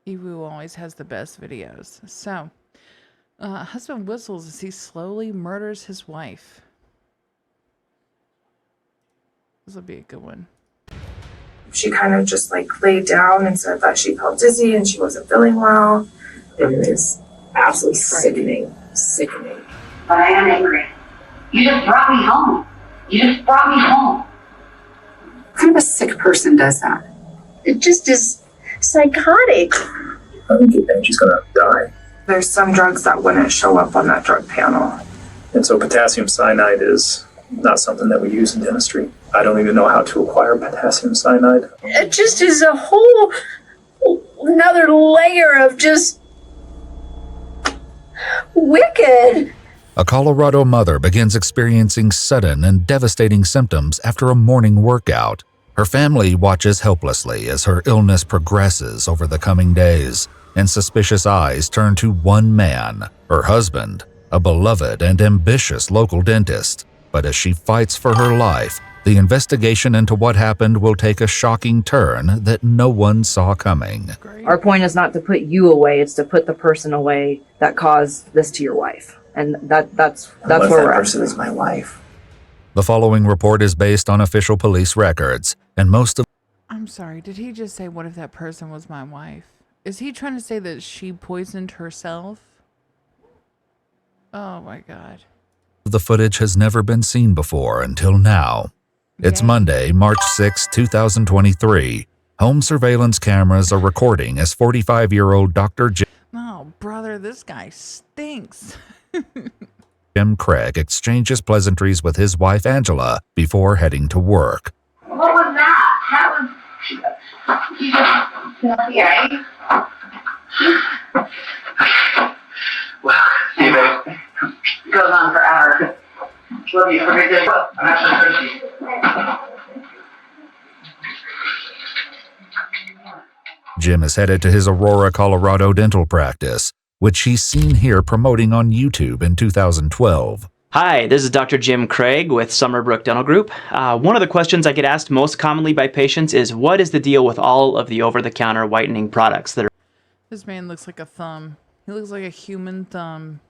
Ewu always has the best videos. So, husband whistles as he slowly murders his wife. This will be a good one. She kind of just like laid down and said that she felt dizzy and she wasn't feeling well. It was absolutely sickening. But I am angry. You just brought me home. What kind of a sick person does that? It just is psychotic. I think she's gonna die. There's some drugs that wouldn't show up on that drug panel. And so potassium cyanide is not something that we use in dentistry. I don't even know how to acquire potassium cyanide. It just is a whole another layer of just wicked. A Colorado mother begins experiencing sudden and devastating symptoms after a morning workout. Her family watches helplessly as her illness progresses over the coming days, and suspicious eyes turn to one man, her husband, a beloved and ambitious local dentist. But as she fights for her life, the investigation into what happened will take a shocking turn that no one saw coming. Our point is not to put you away, it's to put the person away that caused this to your wife. And that's where we're at. That person is my wife. The following report is based on official police records, and most of— I'm sorry, did he just say, what if that person was my wife? Is he trying to say that she poisoned herself? Oh my God. the footage has never been seen before until now. It's Monday, March 6, 2023. Home surveillance cameras are recording as 45-year-old Dr. Oh, brother, this guy stinks. Jim Craig exchanges pleasantries with his wife Angela before heading to work. What was that? That was... You just... Yeah. Well, see, babe. Goes on forever. Love you. Have a great day. I'm actually thirsty. Jim is headed to his Aurora, Colorado dental practice, which he's seen here promoting on YouTube in 2012. Hi, this is Dr. Jim Craig with Summerbrook Dental Group. One of the questions I get asked most commonly by patients is, what is the deal with all of the over-the-counter whitening products that This man looks like a thumb. He looks like a human thumb.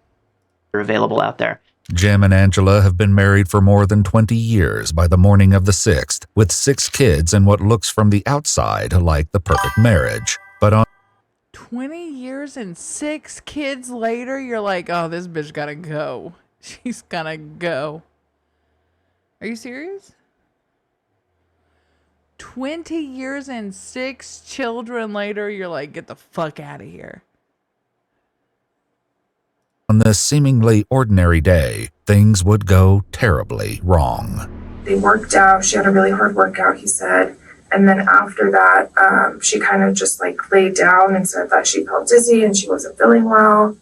are available out there? Jim and Angela have been married for more than 20 years by the morning of the 6th, with 6 kids and what looks from the outside like the perfect marriage. But on 20 years and 6 kids later, you're like, oh, this bitch gotta go. She's gotta go. Are you serious? 20 years and 6 children later, you're like, get the fuck out of here. on this seemingly ordinary day, things would go terribly wrong. They worked out. She had a really hard workout, he said. And then after that, she kind of just like laid down and said that she felt dizzy and she wasn't feeling well.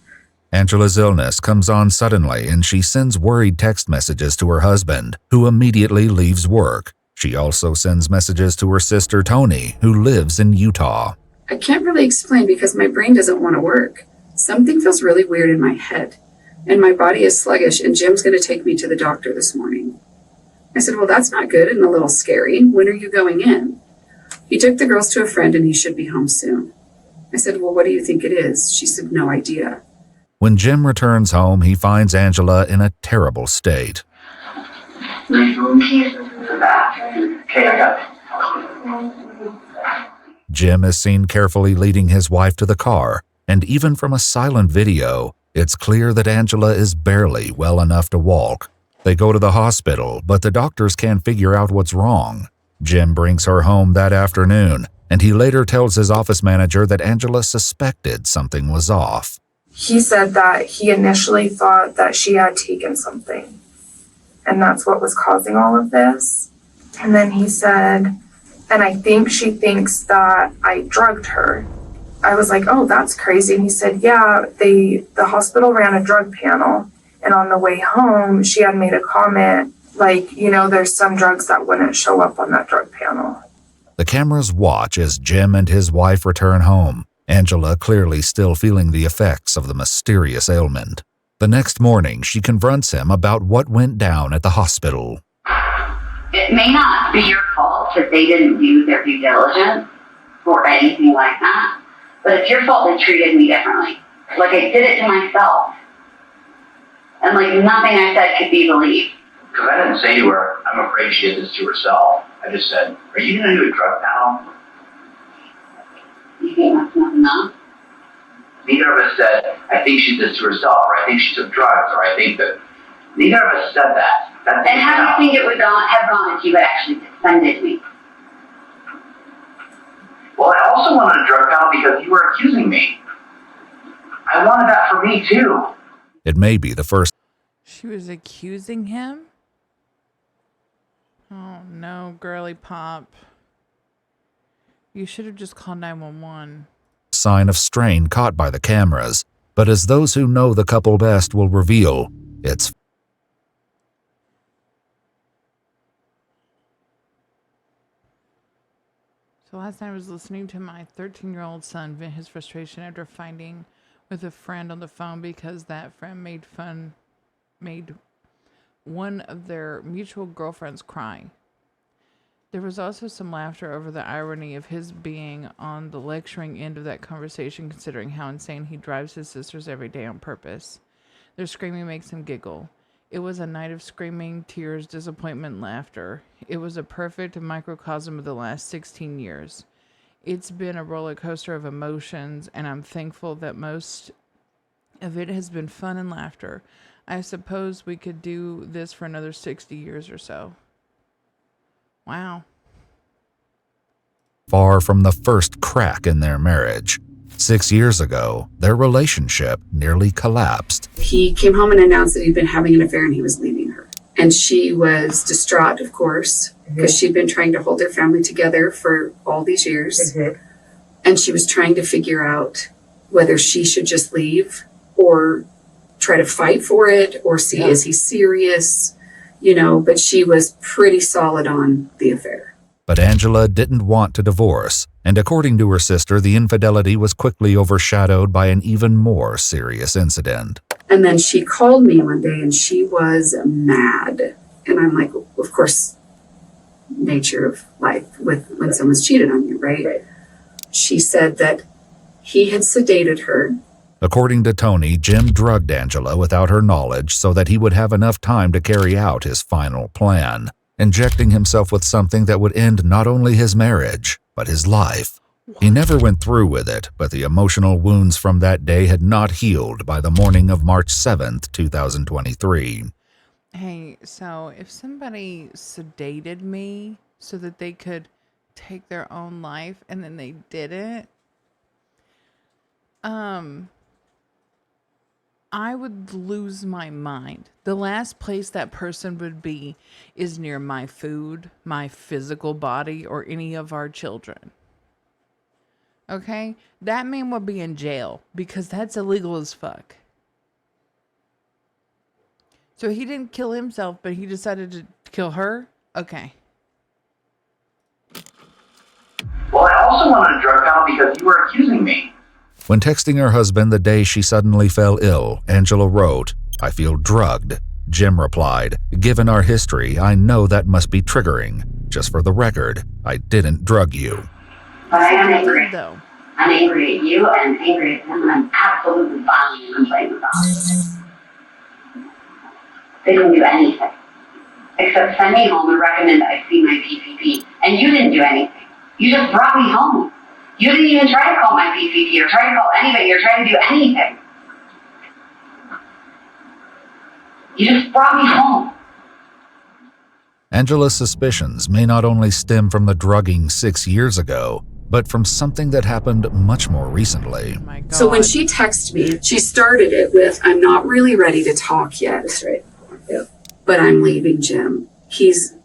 Angela's illness comes on suddenly and she sends worried text messages to her husband, who immediately leaves work. She also sends messages to her sister Tony, who lives in Utah. I can't really explain because my brain doesn't want to work. Something feels really weird in my head, and my body is sluggish, and Jim's going to take me to the doctor this morning. I said, well, that's not good and a little scary. When are you going in? He took the girls to a friend, and he should be home soon. I said, well, what do you think it is? She said, no idea. When Jim returns home, he finds Angela in a terrible state. My phone case is in the bathroom. Okay, I got it. Jim is seen carefully leading his wife to the car, and even from a silent video, it's clear that Angela is barely well enough to walk. They go to the hospital, but the doctors can't figure out what's wrong. Jim brings her home that afternoon, and he later tells his office manager that Angela suspected something was off. He said that he initially thought that she had taken something, and that's what was causing all of this. And then he said, and I think she thinks that I drugged her. I was like, oh, that's crazy. And he said, yeah, the hospital ran a drug panel, and on the way home, she had made a comment like, you know, there's some drugs that wouldn't show up on that drug panel. The cameras watch as Jim and his wife return home, Angela clearly still feeling the effects of the mysterious ailment. The next morning, she confronts him about what went down at the hospital. It may not be your fault that they didn't do their due diligence or anything like that, But it's your fault they treated me differently. Like I did it to myself. And like nothing I said could be believed. Because I didn't say to her, I'm afraid she did this to herself. I just said, are you going to do a drug panel? You think that's not enough? Neither of us said, I think she did this to herself, or I think she took drugs, or I think that. Neither of us said that. That's And how do you think it would have gone if you had actually defended me? Well, I also wanted a drug panel because you were accusing me. I wanted that for me, too. It may be the first She was accusing him? Oh no, girly pop. You should have just called 911. sign of strain caught by the cameras, but as those who know the couple best will reveal, it's So last night I was listening to my 13-year-old son vent his frustration after fighting with a friend on the phone because that friend made one of their mutual girlfriends cry. There was also some laughter over the irony of his being on the lecturing end of that conversation, considering how insane he drives his sisters every day on purpose. Their screaming makes him giggle. It was a night of screaming, tears, disappointment, and laughter. It was a perfect microcosm of the last 16 years. It's been a roller coaster of emotions, and I'm thankful that most of it has been fun and laughter. I suppose we could do this for another 60 years or so. Wow. far from the first crack in their marriage. 6 years ago, their relationship nearly collapsed. He came home and announced that he'd been having an affair and he was leaving her. And she was distraught, of course, because she'd been trying to hold their family together for all these years. And she was trying to figure out whether she should just leave or try to fight for it or see, is he serious? You know, but she was pretty solid on the affair. But Angela didn't want to divorce, and according to her sister, the infidelity was quickly overshadowed by an even more serious incident. And then she called me one day and she was mad. And I'm like, of course, nature of life with when someone's cheated on you, right? She said that he had sedated her. According to Tony, Jim drugged Angela without her knowledge so that he would have enough time to carry out his final plan, injecting himself with something that would end not only his marriage, but his life. He never went through with it, but the emotional wounds from that day had not healed by the morning of March 7th, 2023. Hey, so if somebody sedated me so that they could take their own life and then they didn't, I would lose my mind. The last place that person would be is near my food, my physical body, or any of our children. Okay? That man would be in jail because that's illegal as fuck. So he didn't kill himself, but he decided to kill her? Okay. Well, I also wanted a drug panel because you were accusing me. When texting her husband the day she suddenly fell ill, Angela wrote, "I feel drugged." Jim replied, "Given our history, I know that must be triggering. Just for the record, I didn't drug you." But I am angry. Though. I'm angry at you and angry at him, and I'm absolutely filing a complaint about it. They didn't do anything except send me home and recommend that I see my PCP. And you didn't do anything. You just brought me home. You didn't even try to call my PCP or try to call anybody or try to do anything. You just brought me home. Angela's suspicions may not only stem from the drugging 6 years ago, but from something that happened much more recently. Oh my God. So when she texted me, she started it with, "I'm not really ready to talk yet. That's right. Yeah. But I'm leaving Jim. He's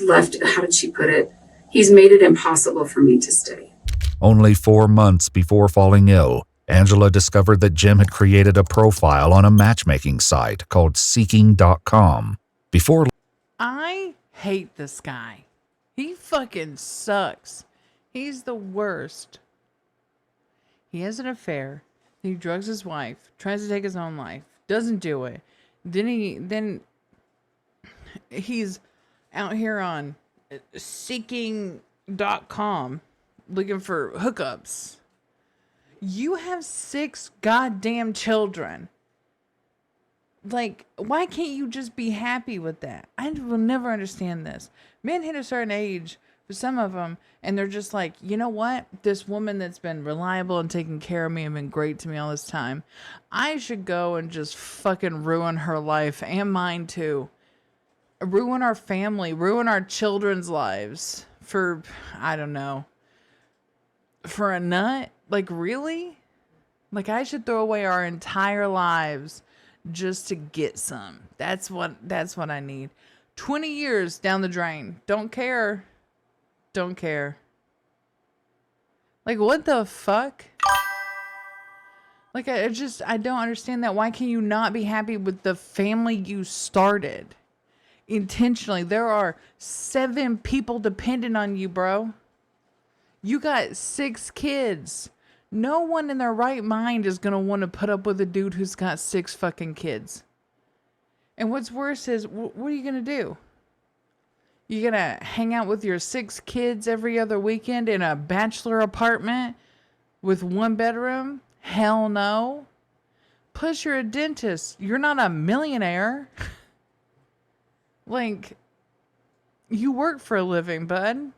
left," how did she put it? "He's made it impossible for me to stay." Only 4 months before falling ill, Angela discovered that Jim had created a profile on a matchmaking site called Seeking.com. Before I hate this guy. He fucking sucks. He's the worst. He has an affair. He drugs his wife, tries to take his own life, doesn't do it. Then he's out here on Seeking.com looking for hookups. You have 6 goddamn children. Like, why can't you just be happy with that? I will never understand this. Men hit a certain age, for some of them, and they're just like, you know what? This woman that's been reliable and taking care of me and been great to me all this time, I should go and just fucking ruin her life and mine too. Ruin our family, ruin our children's lives for, I don't know, for a nut? Like, really? Like, I should throw away our entire lives just to get some. That's what I need. 20 years down the drain. Don't care. Don't care. Like, what the fuck? Like, I don't understand that. Why can you not be happy with the family you started? Intentionally. There are 7 people dependent on you, bro. You got 6 kids. No one in their right mind is going to want to put up with a dude who's got 6 fucking kids. And what's worse is, what are you going to do? You going to hang out with your 6 kids every other weekend in a bachelor apartment with 1 bedroom? Hell no. Plus, you're a dentist. You're not a millionaire. Like, you work for a living, bud.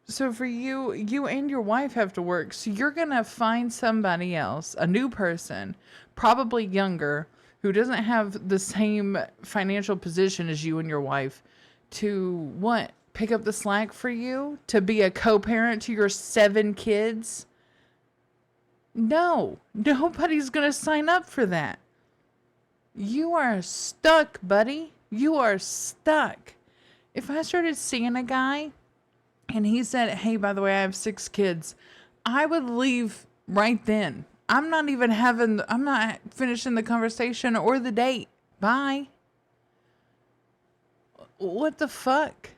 So for you and your wife have to work. So you're going to find somebody else, a new person, probably younger, who doesn't have the same financial position as you and your wife, to what? Pick up the slack for you? To be a co-parent to your 7 kids? No, nobody's going to sign up for that. You are stuck, buddy. You are stuck. If I started seeing a guy and he said, hey, by the way, I have 6 kids, I would leave right then. I'm not finishing the conversation or the date. Bye. What the fuck?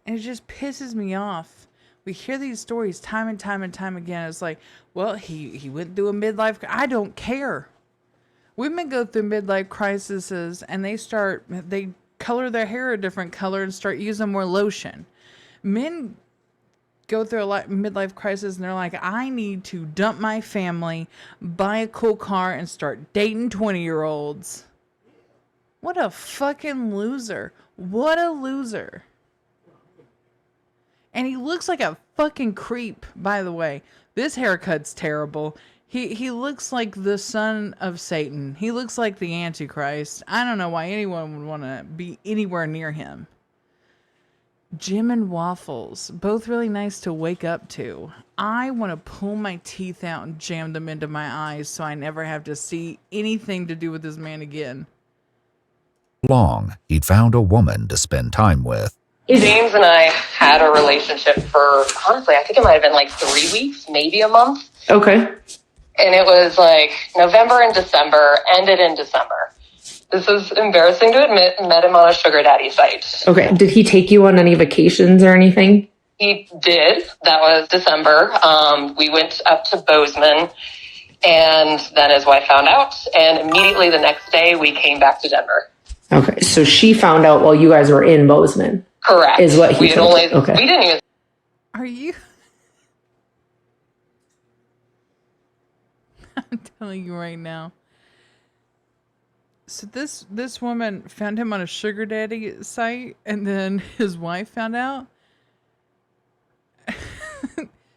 And it just pisses me off. We hear these stories time and time and time again. It's like, well, he went through a midlife. I don't care. Women go through midlife crises and they color their hair a different color and start using more lotion. Men go through a midlife crisis and they're like, I need to dump my family, buy a cool car, and start dating 20-year-olds. What a fucking loser. What a loser. And he looks like a fucking creep, by the way. This haircut's terrible. He looks like the son of Satan. He looks like the Antichrist. I don't know why anyone would want to be anywhere near him. Jim and waffles, both really nice to wake up to. I want to pull my teeth out and jam them into my eyes so I never have to see anything to do with this man again. Long, he'd found a woman to spend time with. James and I had a relationship for, honestly, I think it might have been like 3 weeks, maybe a month. Okay. And it was like November and December, ended in December. This is embarrassing to admit, met him on a sugar daddy site. Okay. Did he take you on any vacations or anything? He did. That was December. We went up to Bozeman, and then his wife found out, and immediately the next day we came back to Denver. Okay. So she found out while you guys were in Bozeman. Correct. Is what he told you. Okay. We didn't even. Are you? I'm telling you right now. So this woman found him on a sugar daddy site, and then his wife found out.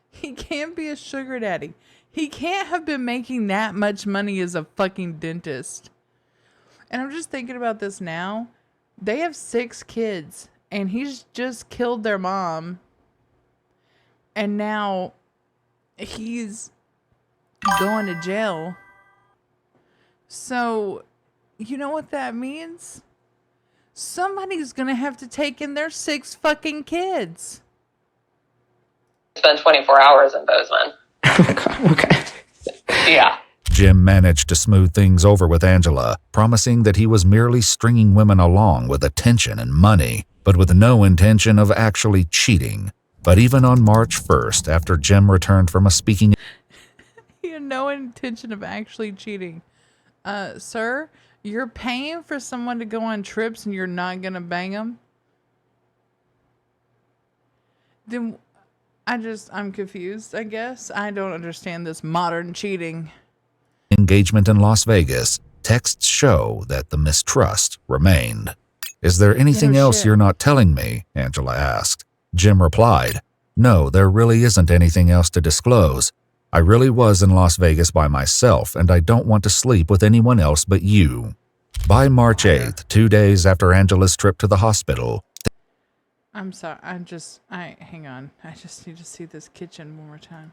He can't be a sugar daddy. He can't have been making that much money as a fucking dentist. And I'm just thinking about this now. They have 6 kids, and he's just killed their mom. And now he's going to jail. So, you know what that means? Somebody's going to have to take in their 6 fucking kids. Spent 24 hours in Bozeman. Oh my God. Okay. Yeah. Jim managed to smooth things over with Angela, promising that he was merely stringing women along with attention and money, but with no intention of actually cheating. But even on March 1st, after Jim returned from a speaking... He had no intention of actually cheating. Sir, you're paying for someone to go on trips and you're not going to bang them? Then I'm confused, I guess. I don't understand this modern cheating. Engagement in Las Vegas, texts show that the mistrust remained. Is there anything else shit. you're not telling me? Angela asked. Jim replied, no, there really isn't anything else to disclose. I really was in Las Vegas by myself, and I don't want to sleep with anyone else but you. By March 8th, 2 days after Angela's trip to the hospital, I'm sorry. Hang on. I just need to see this kitchen one more time.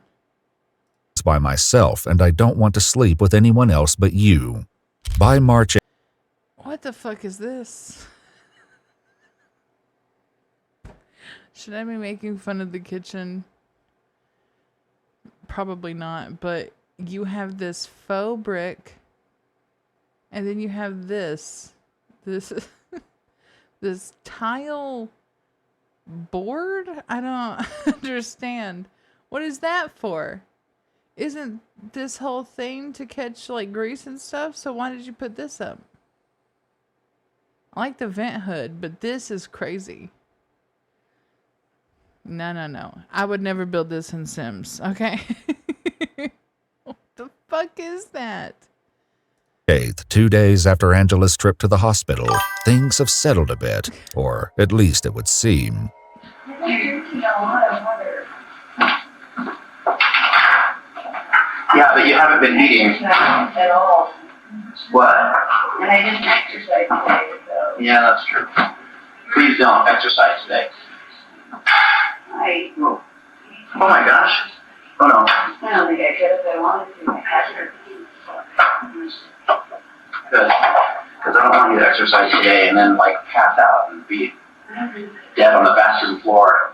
by myself, and I don't want to sleep with anyone else but you. By March 8th, What the fuck is this? Should I be making fun of the kitchen? Probably not, but you have this faux brick, and then you have this this tile board? I don't understand. What is that for? Isn't this whole thing to catch like grease and stuff? So why did you put this up? I like the vent hood, but this is crazy. No. I would never build this in Sims, okay? What the fuck is that? 8th, 2 days after Angela's trip to the hospital, things have settled a bit, or at least it would seem. Yeah, but you haven't been eating. At all. What? And I didn't exercise today, so Yeah, that's true. Please don't exercise today. Oh my gosh. Oh no. I don't think I could if I wanted to. Good. Because I don't want you to exercise today and then like pass out and be dead on the bathroom floor.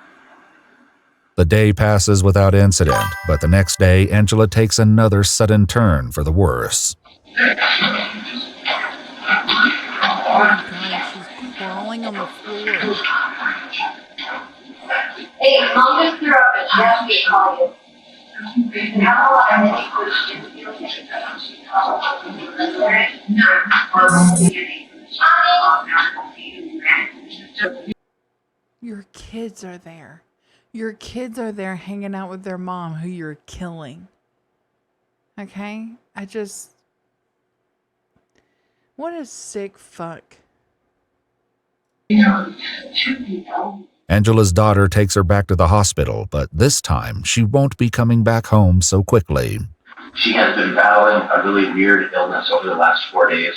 The day passes without incident, but the next day, Angela takes another sudden turn for the worse. Oh my god, she's crawling on the floor. Hey, Mom just threw up and she asked me to call you. And how long I think Your kids are there. Your kids are there hanging out with their mom who you're killing. Okay? What a sick fuck. Angela's daughter takes her back to the hospital, but this time she won't be coming back home so quickly. She has been battling a really weird illness over the last 4 days,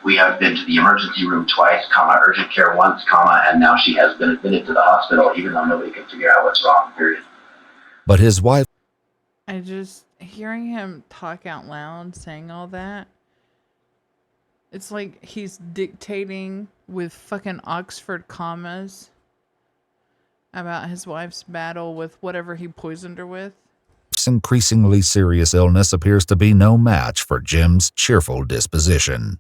we have been to the emergency room twice, urgent care once, and now she has been admitted to the hospital even though nobody can figure out what's wrong, period. But his wife, Hearing him talk out loud, saying all that, it's like he's dictating with fucking Oxford commas about his wife's battle with whatever he poisoned her with. increasingly serious illness appears to be no match for Jim's cheerful disposition.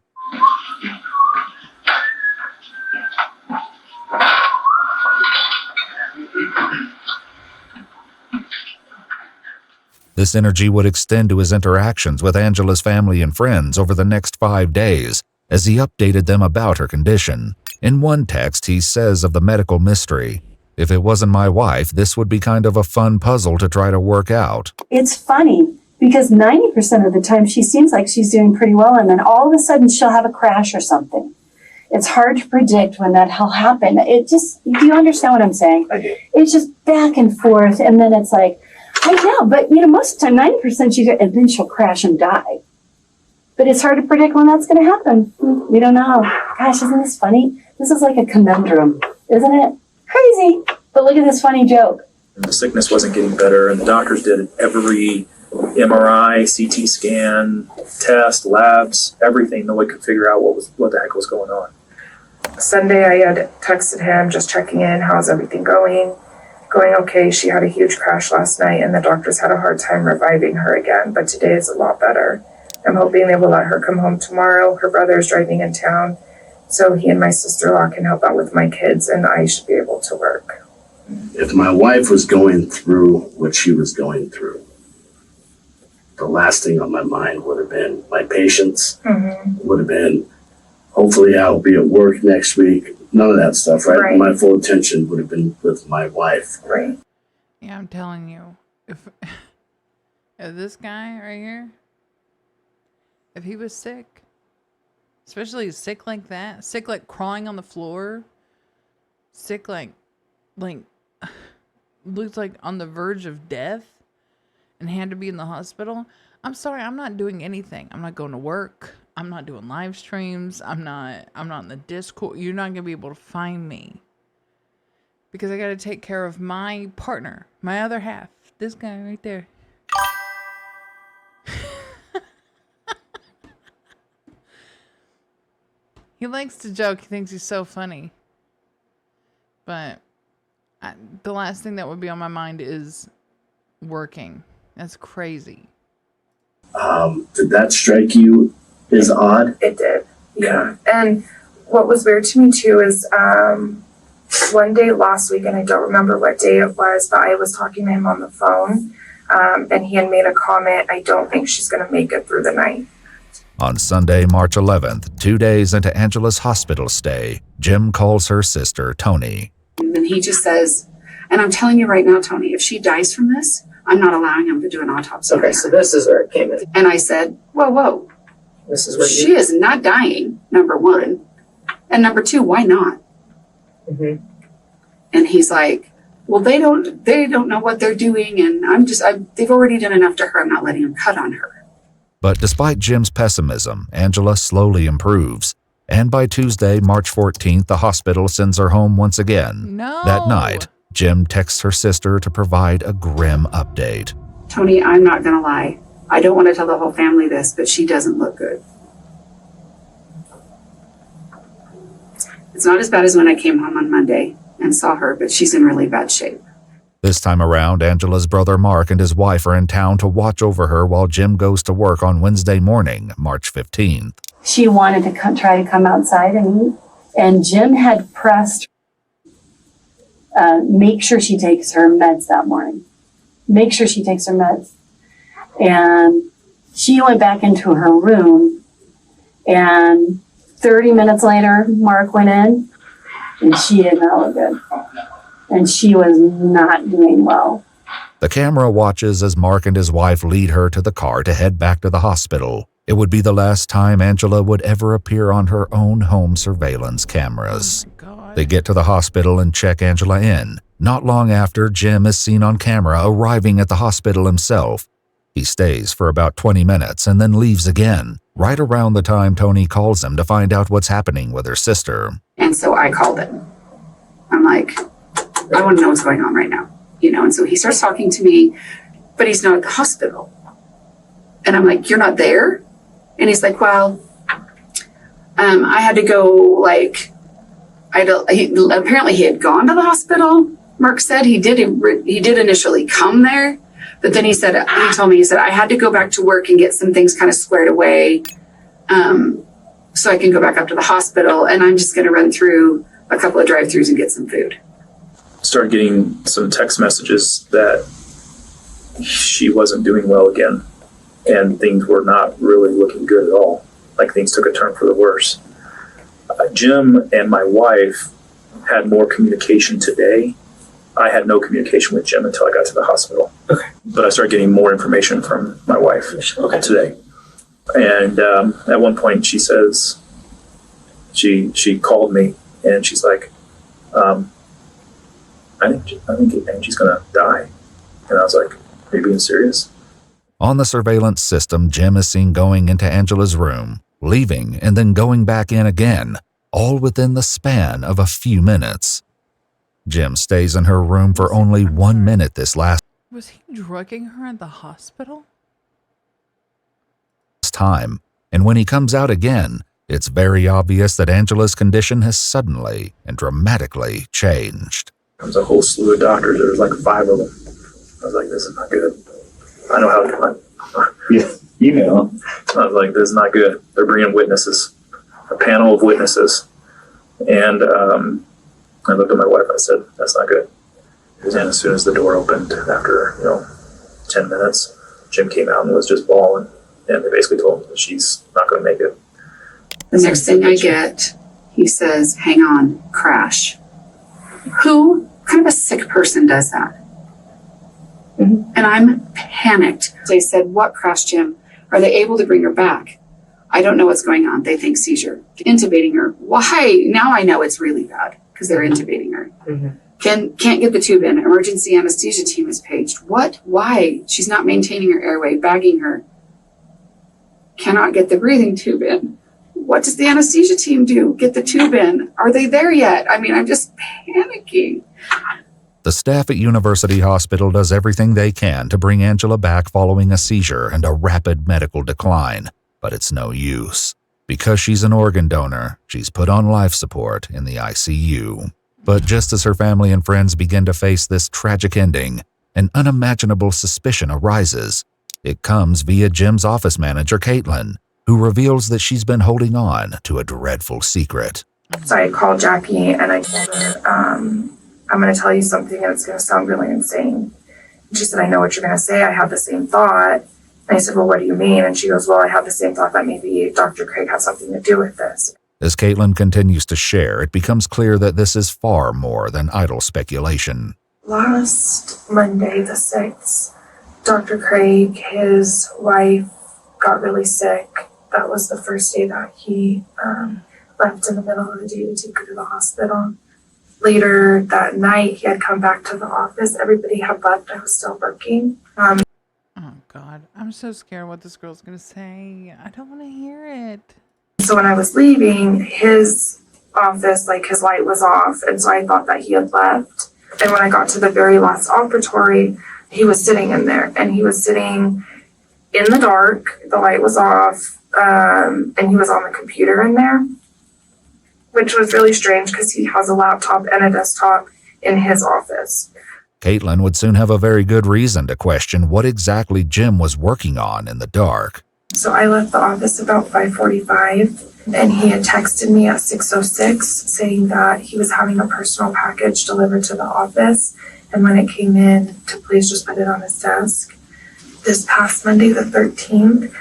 This energy would extend to his interactions with Angela's family and friends over the next 5 days as he updated them about her condition. In one text, he says of the medical mystery, "If it wasn't my wife, this would be kind of a fun puzzle to try to work out." It's funny because 90% of the time she seems like she's doing pretty well, and then all of a sudden she'll have a crash or something. It's hard to predict when that'll happen. Do you understand what I'm saying? I do. It's just back and forth, and then it's like, but most of the time, 90% and then she'll crash and die. But it's hard to predict when that's going to happen. We don't know. Gosh, isn't this funny? This is like a conundrum, isn't it? Crazy. But look at this funny joke. The sickness wasn't getting better, and the doctors did every MRI, CT scan, test, labs, everything. Nobody could figure out what the heck was going on. Sunday, I had texted him, just checking in. How's everything going? Going okay. She had a huge crash last night, and the doctors had a hard time reviving her again, but today is a lot better. I'm hoping they will let her come home tomorrow. Her brother is driving in town, so he and my sister-in-law can help out with my kids, and I should be able to work. If my wife was going through what she was going through, the last thing on my mind would have been my patients, would have been, hopefully I'll be at work next week. None of that stuff, right? My full attention would have been with my wife. Right. Yeah, I'm telling you, if this guy right here, if he was sick, especially sick like that, sick like crawling on the floor, sick like looked like on the verge of death and had to be in the hospital, I'm sorry, I'm not doing anything. I'm not going to work. I'm not doing live streams. I'm not in the Discord. You're not going to be able to find me. Because I got to take care of my partner, my other half. This guy right there. He likes to joke. He thinks he's so funny. But the last thing that would be on my mind is working. That's crazy. Did that strike you as odd? It did. Yeah. And what was weird to me too is one day last week, and I don't remember what day it was, but I was talking to him on the phone, and he had made a comment, I don't think she's going to make it through the night. On Sunday, March 11th, 2 days into Angela's hospital stay, Jim calls her sister, Tony. And then he just says, and I'm telling you right now, Tony, if she dies from this, I'm not allowing him to do an autopsy. Okay, so this is where it came in. And I said, whoa. This is where She is not dying, number one. And number two, why not? Mm-hmm. And he's like, well, they don't know what they're doing. And they've already done enough to her. I'm not letting them cut on her. But despite Jim's pessimism, Angela slowly improves. And by Tuesday, March 14th, the hospital sends her home once again. No. That night, Jim texts her sister to provide a grim update. Tony, I'm not going to lie. I don't want to tell the whole family this, but she doesn't look good. It's not as bad as when I came home on Monday and saw her, but she's in really bad shape. This time around, Angela's brother Mark and his wife are in town to watch over her while Jim goes to work on Wednesday morning, March 15th. She wanted to try to come outside and eat, and Jim had pressed make sure she takes her meds that morning. Make sure she takes her meds. And she went back into her room, and 30 minutes later, Mark went in, and she did not look good. And she was not doing well. The camera watches as Mark and his wife lead her to the car to head back to the hospital. It would be the last time Angela would ever appear on her own home surveillance cameras. They get to the hospital and check Angela in. Not long after, Jim is seen on camera arriving at the hospital himself. He stays for about 20 minutes and then leaves again, right around the time Tony calls him to find out what's happening with her sister. And so I called him. I'm like, I want to know what's going on right now. And so he starts talking to me, but he's not at the hospital. And I'm like, you're not there? And he's like, well, I had to go, apparently he had gone to the hospital. Mark said he did initially come there, but then he told me, I had to go back to work and get some things kind of squared away, so I can go back up to the hospital, and I'm just going to run through a couple of drive-thrus and get some food. Started getting some text messages that she wasn't doing well again, and things were not really looking good at all. Like things took a turn for the worse. Jim and my wife had more communication today. I had no communication with Jim until I got to the hospital. Okay. But I started getting more information from my wife today. And at one point she says, she called me and she's like, I think Angie's gonna die. And I was like, are you being serious? On the surveillance system, Jim is seen going into Angela's room, leaving and then going back in again, all within the span of a few minutes. Jim stays in her room for only 1 minute this last Was he drugging her at the hospital? time, and when he comes out again, it's very obvious that Angela's condition has suddenly and dramatically changed. Comes a whole slew of doctors. There was like 5 of them. I was like, this is not good. I know how to do it. I was like, this is not good. They're bringing witnesses, a panel of witnesses. And I looked at my wife. I said, that's not good. And as soon as the door opened, after 10 minutes, Jim came out and was just bawling. And they basically told him that she's not going to make it. The next thing I get, he says, hang on, crash. Who kind of a sick person does that? And I'm panicked. They said, what crashed Jim? Are they able to bring her back? I don't know what's going on. They think seizure. Intubating her. Why? Now I know it's really bad because they're intubating her. Can't get the tube in. Emergency anesthesia team is paged. What? Why? She's not maintaining her airway, bagging her. Cannot get the breathing tube in. What does the anesthesia team do? Get the tube in. Are they there yet? I mean, I'm just panicking. The staff at University Hospital does everything they can to bring Angela back following a seizure and a rapid medical decline, but it's no use. Because she's an organ donor, she's put on life support in the ICU. But just as her family and friends begin to face this tragic ending, an unimaginable suspicion arises. It comes via Jim's office manager, Caitlin, who reveals that she's been holding on to a dreadful secret. So I called Jackie and I told her, I'm going to tell you something and it's going to sound really insane. And she said, I know what you're going to say. I have the same thought. And I said, well, what do you mean? And she goes, well, I have the same thought that maybe Dr. Craig has something to do with this. As Caitlin continues to share, it becomes clear that this is far more than idle speculation. Last Monday, the 6th, Dr. Craig, his wife, got really sick. That was the first day that he left in the middle of the day to take her to the hospital. Later that night, he had come back to the office. Everybody had left. I was still working. Oh, God. I'm so scared what this girl's going to say. I don't want to hear it. So when I was leaving, his office, like his light was off. And so I thought that he had left. And when I got to the very last operatory, he was sitting in there. And he was sitting in the dark. The light was off. And he was on the computer in there, which was really strange because he has a laptop and a desktop in his office. Caitlin would soon have a very good reason to question what exactly Jim was working on in the dark. So I left the office about 5:45, and he had texted me at 6:06 saying that he was having a personal package delivered to the office, and when it came in, to please just put it on his desk. This past Monday, the 13th,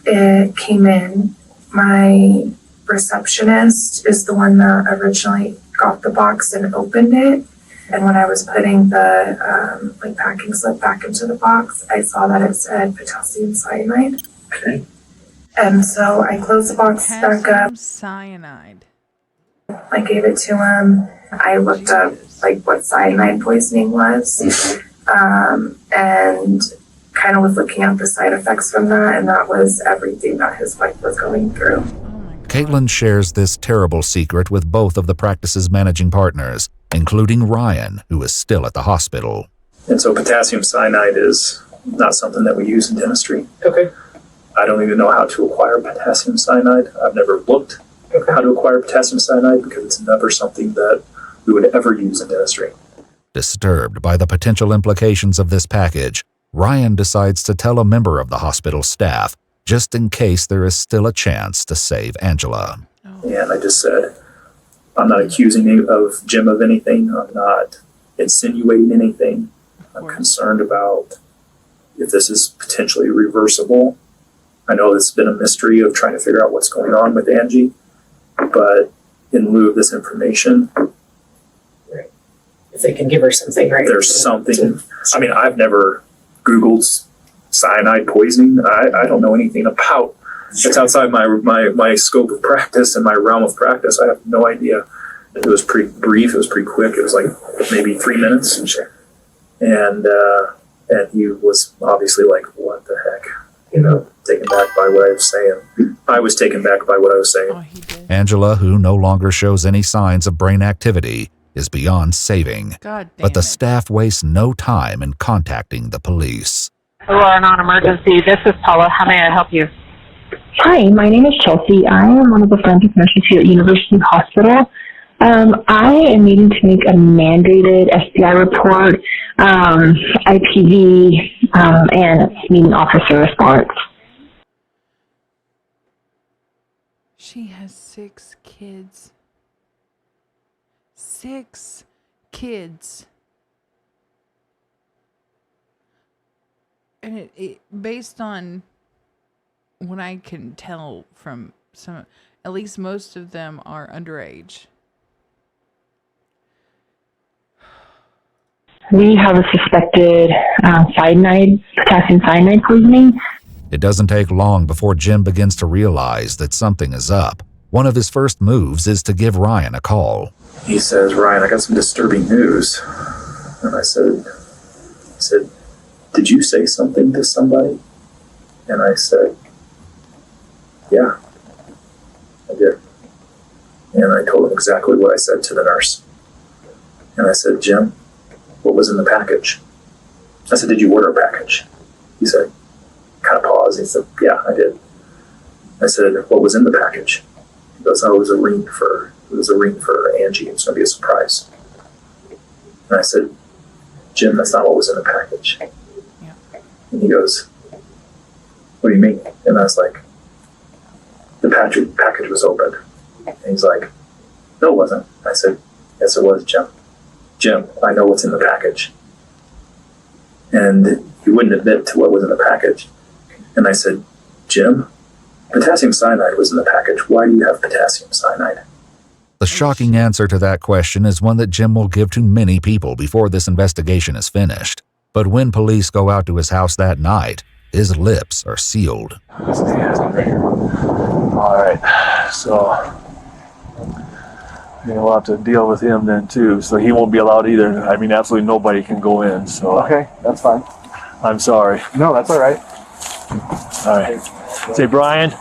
it came in. My receptionist is the one that originally got the box and opened it. And when I was putting the packing slip back into the box, I saw that it said potassium cyanide. Okay. And so I closed the box back up. Potassium cyanide. I gave it to him. I looked up what cyanide poisoning was, and kind of was looking at the side effects from that, and that was everything that his wife was going through. Caitlin shares this terrible secret with both of the practice's managing partners, including Ryan, who is still at the hospital. And so potassium cyanide is not something that we use in dentistry. Okay. I don't even know how to acquire potassium cyanide. I've never looked at how to acquire potassium cyanide because it's never something that we would ever use in dentistry. Disturbed by the potential implications of this package, Ryan decides to tell a member of the hospital staff, just in case there is still a chance to save Angela. And I just said, I'm not accusing you of Jim of anything. I'm not insinuating anything. I'm concerned about if this is potentially reversible. I know it's been a mystery of trying to figure out what's going on with Angie, but in lieu of this information, Right. If they can give her something, right? there's something. I mean, I've never Googled cyanide poisoning. I don't know anything about. It's outside my scope of practice and my realm of practice. I have no idea. It was pretty brief. It was pretty quick. It was like maybe 3 minutes. And he was obviously like, what the heck? You know, taken back by what I was saying. I was taken back by what I was saying. Angela, who no longer shows any signs of brain activity, is beyond saving. But the staff wastes no time in contacting the police. Hello, non-emergency. This is Paula. How may I help you? Hi, my name is Chelsea. I am one of the forensic nurses here at University Hospital. I am needing to make a mandated SCI report, IPV, and needing officer response. She has 6 kids. 6 kids. And it based on what I can tell from some, at least most of them are underage. We have a suspected potassium cyanide poisoning. It doesn't take long before Jim begins to realize that something is up. One of his first moves is to give Ryan a call. He says, Ryan, I got some disturbing news. And I said, did you say something to somebody? And I said, yeah, I did. And I told him exactly what I said to the nurse. And I said, Jim, what was in the package? I said, did you order a package? He said, kind of paused. He said, yeah, I did. I said, what was in the package? He goes, oh, it was a ring for Angie. It's going to be a surprise. And I said, Jim, that's not what was in the package. Yeah. And he goes, what do you mean? And I was like, the package was opened. And he's like, no, it wasn't. I said, yes, it was, Jim. Jim, I know what's in the package. And he wouldn't admit to what was in the package. And I said, Jim, potassium cyanide was in the package. Why do you have potassium cyanide? The shocking answer to that question is one that Jim will give to many people before this investigation is finished. But when police go out to his house that night, his lips are sealed. All right, so we'll have to deal with him then too. So he won't be allowed either. I mean, absolutely nobody can go in. So okay, that's fine. I'm sorry. No, that's all right. All right. Say, Brian,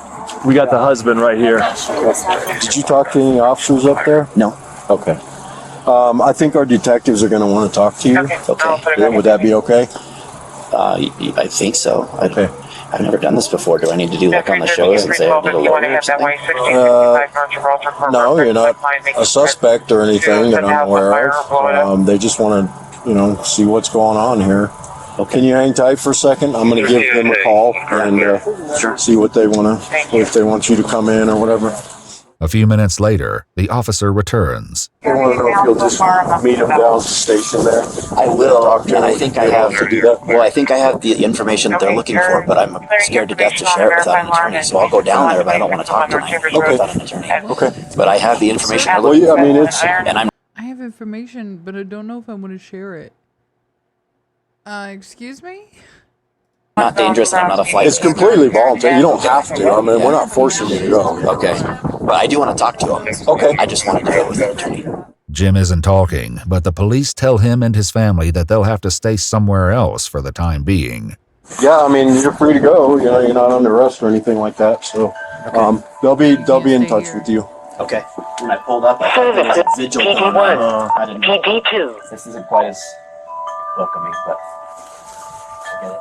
we got the husband right here. Did you talk to any officers up there? No. Okay. I think our detectives are going to want to talk to you. Okay. Yeah, would that be okay? I think so. Okay. I've never done this before. Do I need to do like on the shows and say I did a lawyer or something? No, you're not a suspect or anything that I'm aware of. They just want to, see what's going on here. Okay. Can you hang tight for a second? I'm going to give them a call and see what they want to, if they want you to come in or whatever. A few minutes later, the officer returns. I want to know if you'll just meet them down at the station there. I will, and I think I have to do that. Well, I think I have the information that they're looking for, but I'm scared to death to share it without an attorney. So I'll go down there, but I don't want to talk tonight without an attorney. Okay. But I have the information they're Well, looking yeah, for. I mean, it's. And I'm I have information, but I don't know if I want to share it. Excuse me? not dangerous and I'm not a flight. It's completely voluntary. You don't have to. I mean, we're not forcing you to go. Okay. But I do want to talk to him. Okay. I just want to do it with an attorney. Jim isn't talking, but the police tell him and his family that they'll have to stay somewhere else for the time being. Yeah, I mean, you're free to go. You're not under arrest or anything like that. So, they'll be in touch with you. Okay. When I pulled up, I thought there was a vigil going on. I didn't know. PD2. This isn't quite as welcoming, but I get it.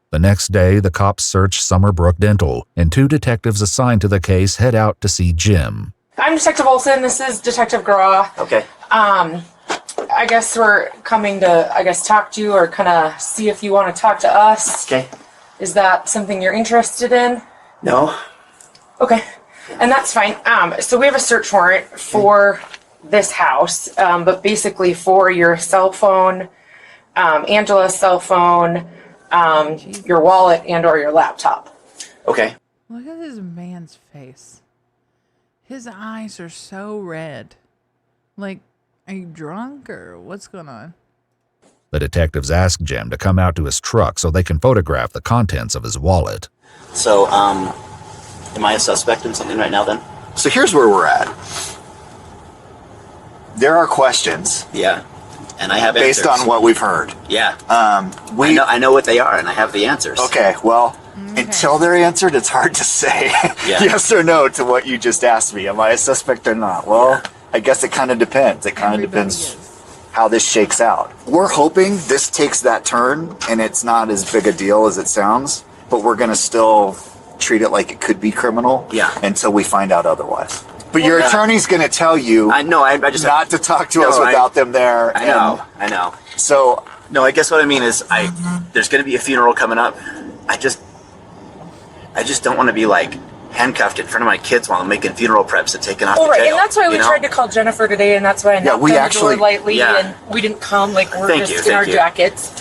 The next day, the cops search Summerbrook Dental, and 2 detectives assigned to the case head out to see Jim. I'm Detective Olson. This is Detective Graw. Okay. I guess we're coming to, talk to you or kind of see if you want to talk to us. Okay. Is that something you're interested in? No. Okay. And that's fine. So we have a search warrant for this house, but basically for your cell phone, Angela's cell phone, your wallet and or your laptop. Okay. Look at this man's face. His eyes are so red. Like, are you drunk or what's going on? The detectives ask Jim to come out to his truck so they can photograph the contents of his wallet. So, am I a suspect in something right now then? So here's where we're at. There are questions. Yeah. And I have based answers. on what we've heard. Yeah. I know what they are and I have the answers. Okay, well, until they're answered, it's hard to say yes or no to what you just asked me. Am I a suspect or not? Well, I guess it kind of depends. It kind of depends how this shakes out. We're hoping this takes that turn and it's not as big a deal as it sounds, but we're going to still treat it like it could be criminal until we find out otherwise. But your attorney's going to tell you I just not to talk to us without them there. I know. So, no, I guess what I mean is there's going to be a funeral coming up. I just don't want to be like handcuffed in front of my kids while I'm making funeral preps and taking off to jail. And that's why we tried to call Jennifer today, and that's why I knocked on the door lightly, and we didn't come like we're just in our jackets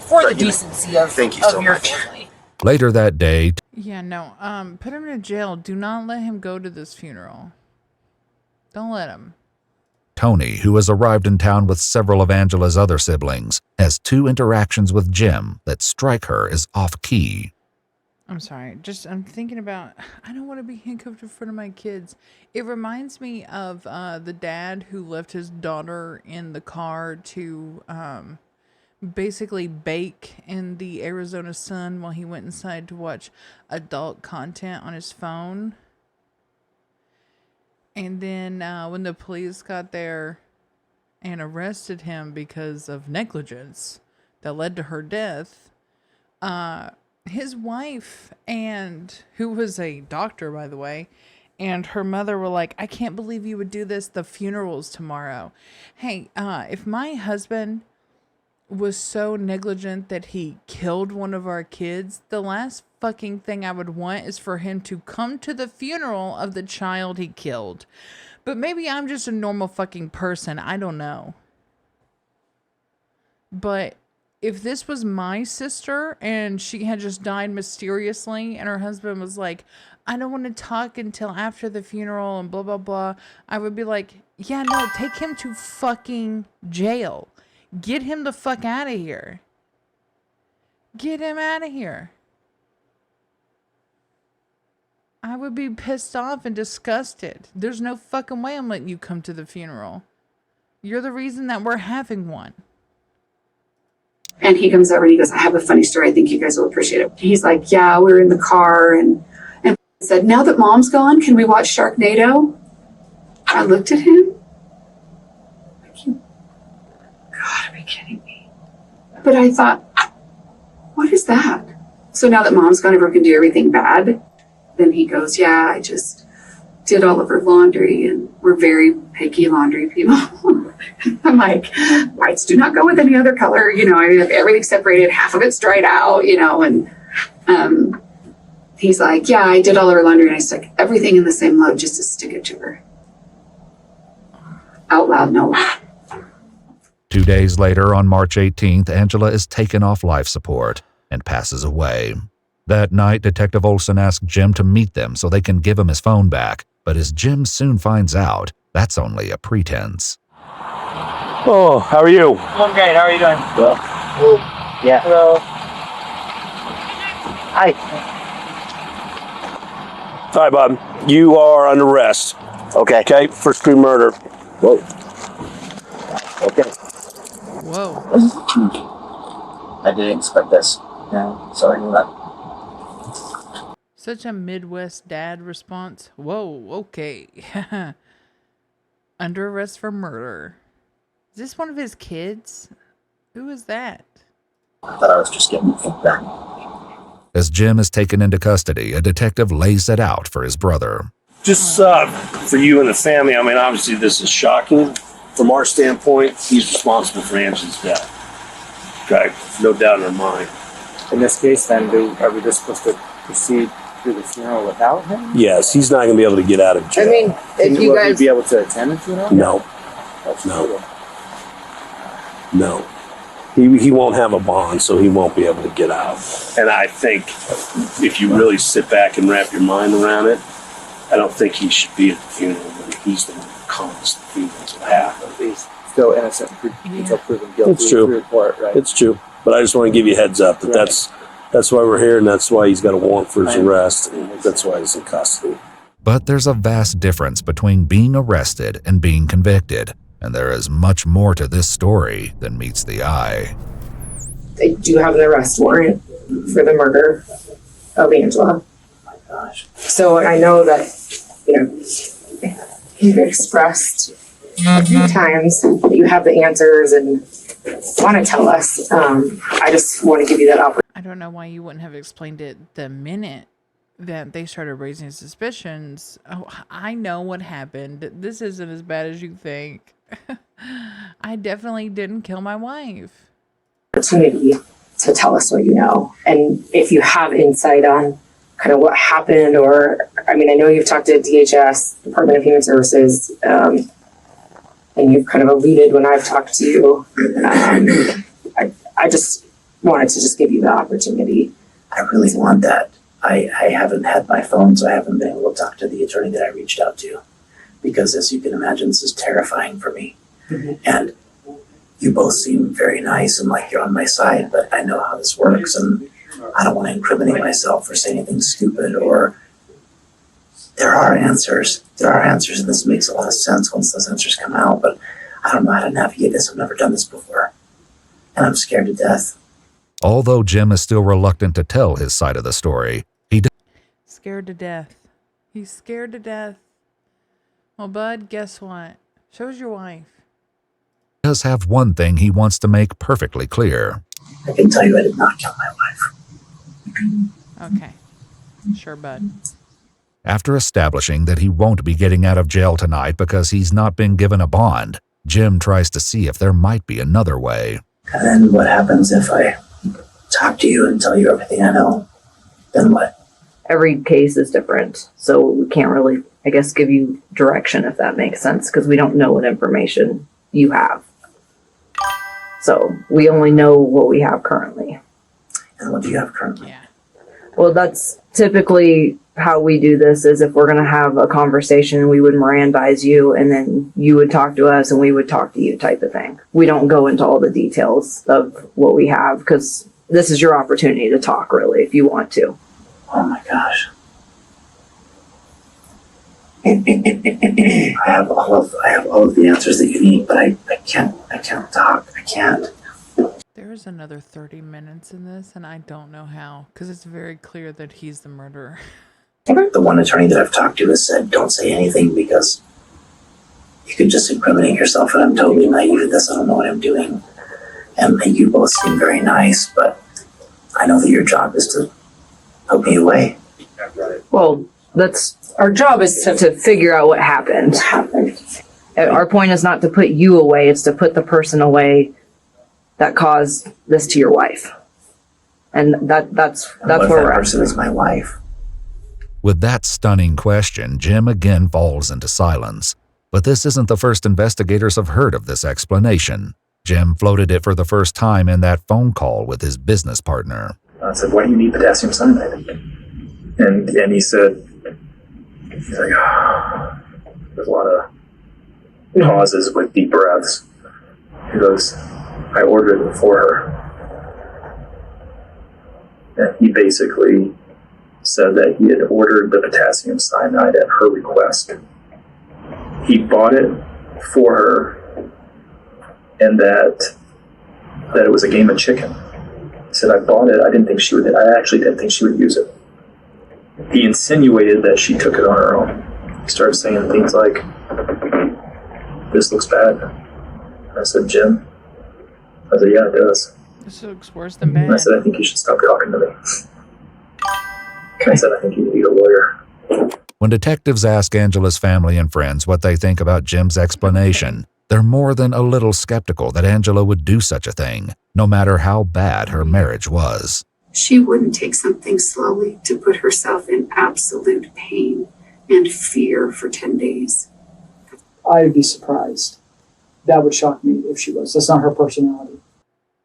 for the decency of your family. Later that day, Yeah, no. Put him in jail. Do not let him go to this funeral. Don't let him. Tony, who has arrived in town with several of Angela's other siblings, has 2 interactions with Jim that strike her as off-key. I'm sorry. I'm thinking about, I don't want to be handcuffed in front of my kids. It reminds me of the dad who left his daughter in the car to basically bake in the Arizona sun while he went inside to watch adult content on his phone. And then when the police got there and arrested him because of negligence that led to her death, his wife, and who was a doctor, by the way, and her mother were like, I can't believe you would do this. The funeral's tomorrow. Hey, if my husband was so negligent that he killed one of our kids, the last fucking thing I would want is for him to come to the funeral of the child he killed. But maybe I'm just a normal fucking person. I don't know. But if this was my sister and she had just died mysteriously and her husband was like, I don't want to talk until after the funeral and blah, blah, blah, I would be like, yeah, no, take him to fucking jail. Get him the fuck out of here. Get him out of here. I would be pissed off and disgusted. There's no fucking way I'm letting you come to the funeral. You're the reason that we're having one. And he comes over and he goes, I have a funny story. I think you guys will appreciate it. He's like, yeah, we were in the car and said, now that mom's gone, can we watch Sharknado? I looked at him. God, are you kidding me? But I thought, what is that? So now that mom's gone, everyone can do everything bad. Then he goes, yeah, I just did all of her laundry and we're very picky laundry people. I'm like, whites do not go with any other color. You know, I have everything separated. Half of it's dried out, you know, and he's like, yeah, I did all of her laundry and I stuck everything in the same load just to stick it to her. Out loud, no lie. 2 days later, on March 18th, Angela is taken off life support and passes away. That night, Detective Olson asks Jim to meet them so they can give him his phone back. But as Jim soon finds out, that's only a pretense. Oh, how are you? I'm great. How are you doing? Well, yeah. Hello. Hi. Hi, Bob. You are under arrest. Okay. Okay, first degree murder. Whoa. Okay. Whoa. I didn't expect this. No. Sorry for that. Such a Midwest dad response. Whoa, okay. Under arrest for murder. Is this one of his kids? Who is that? I thought I was just getting feedback. As Jim is taken into custody, a detective lays it out for his brother. Just for you and the family, I mean, obviously this is shocking. From our standpoint, he's responsible for Angela's death. Okay, no doubt in our mind. In this case, then, are we just supposed to proceed through the funeral without him? Yes, he's not going to be able to get out of jail. I mean, if you guys... Will he be able to attend the funeral? No. That's no. Cool. No. He won't have a bond, so he won't be able to get out. And I think if you really sit back and wrap your mind around it, I don't think he should be at the funeral when he's the one who caused the funeral to happen. He's still innocent until proven guilty. It's true. Report, right? It's true. But I just want to give you a heads up that that's why we're here, and that's why he's got a warrant for his arrest, and that's why he's in custody. But there's a vast difference between being arrested and being convicted, and there is much more to this story than meets the eye. They do have an arrest warrant for the murder of Angela. Oh my gosh. So I know that, you know, you've expressed a few times that you have the answers and want to tell us. I just want to give you that opportunity. I don't know why you wouldn't have explained it the minute that they started raising suspicions. Oh, I know what happened. This isn't as bad as you think. I definitely didn't kill my wife. Opportunity to tell us what you know. And if you have insight on kind of what happened, or, I mean, I know you've talked to DHS, Department of Human Services, and you've kind of alluded when I've talked to you. I just wanted to just give you the opportunity. I really want that. I haven't had my phone, so I haven't been able to talk to the attorney that I reached out to. because as you can imagine, this is terrifying for me. And you both seem very nice and like you're on my side, but I know how this works, and I don't want to incriminate myself or say anything stupid. Or there are answers, and this makes a lot of sense once those answers come out, but I don't know how to navigate this. I've never done this before, and I'm scared to death. Although Jim is still reluctant to tell his side of the story, Scared to death. He's scared to death. Well, bud, guess what? Shows your wife. does have one thing he wants to make perfectly clear. I can tell you I did not kill my wife. Okay. Sure, bud. After establishing that he won't be getting out of jail tonight because he's not been given a bond, Jim tries to see if there might be another way. And then what happens if I talk to you and tell you everything I know? Then what? Every case is different, so we can't really, I guess, give you direction, if that makes sense, because we don't know what information you have. So we only know what we have currently. And what do you have currently? Yeah. Well, that's typically how we do this, is if we're going to have a conversation, we would Mirandize you, and then you would talk to us and we would talk to you, type of thing. We don't go into all the details of what we have, because this is your opportunity to talk, really, if you want to. Oh my gosh. I have all of the answers that you need, but I can't talk. I can't. There is another 30 minutes in this, and I don't know how, because it's very clear that he's the murderer. The one attorney that I've talked to has said, don't say anything because you could just incriminate yourself, and I'm totally naive at this. I don't know what I'm doing. And you both seem very nice, but I know that your job is to put me away. Well, that's our job, is to figure out what happened. Our point is not to put you away, it's to put the person away that caused this to your wife. And that's where we're at. Person is my wife. With that stunning question, Jim again falls into silence. But this isn't the first investigators have heard of this explanation. Jim floated it for the first time in that phone call with his business partner. I said, why do you need potassium cyanide? And he said, he's like, oh. There's a lot of pauses with deep breaths. He goes, I ordered it for her. And he basically said that he had ordered the potassium cyanide at her request. He bought it for her, and that it was a game of chicken. He said, I bought it. I actually didn't think she would use it. He insinuated that she took it on her own. He started saying things like, this looks bad. And I said, Jim? I said, yeah, it does. This looks worse than bad. And I said, I think you should stop talking to me. I said, I think you need a lawyer. When detectives ask Angela's family and friends what they think about Jim's explanation, they're more than a little skeptical that Angela would do such a thing, no matter how bad her marriage was. She wouldn't take something slowly to put herself in absolute pain and fear for 10 days. I'd be surprised. That would shock me if she was. That's not her personality.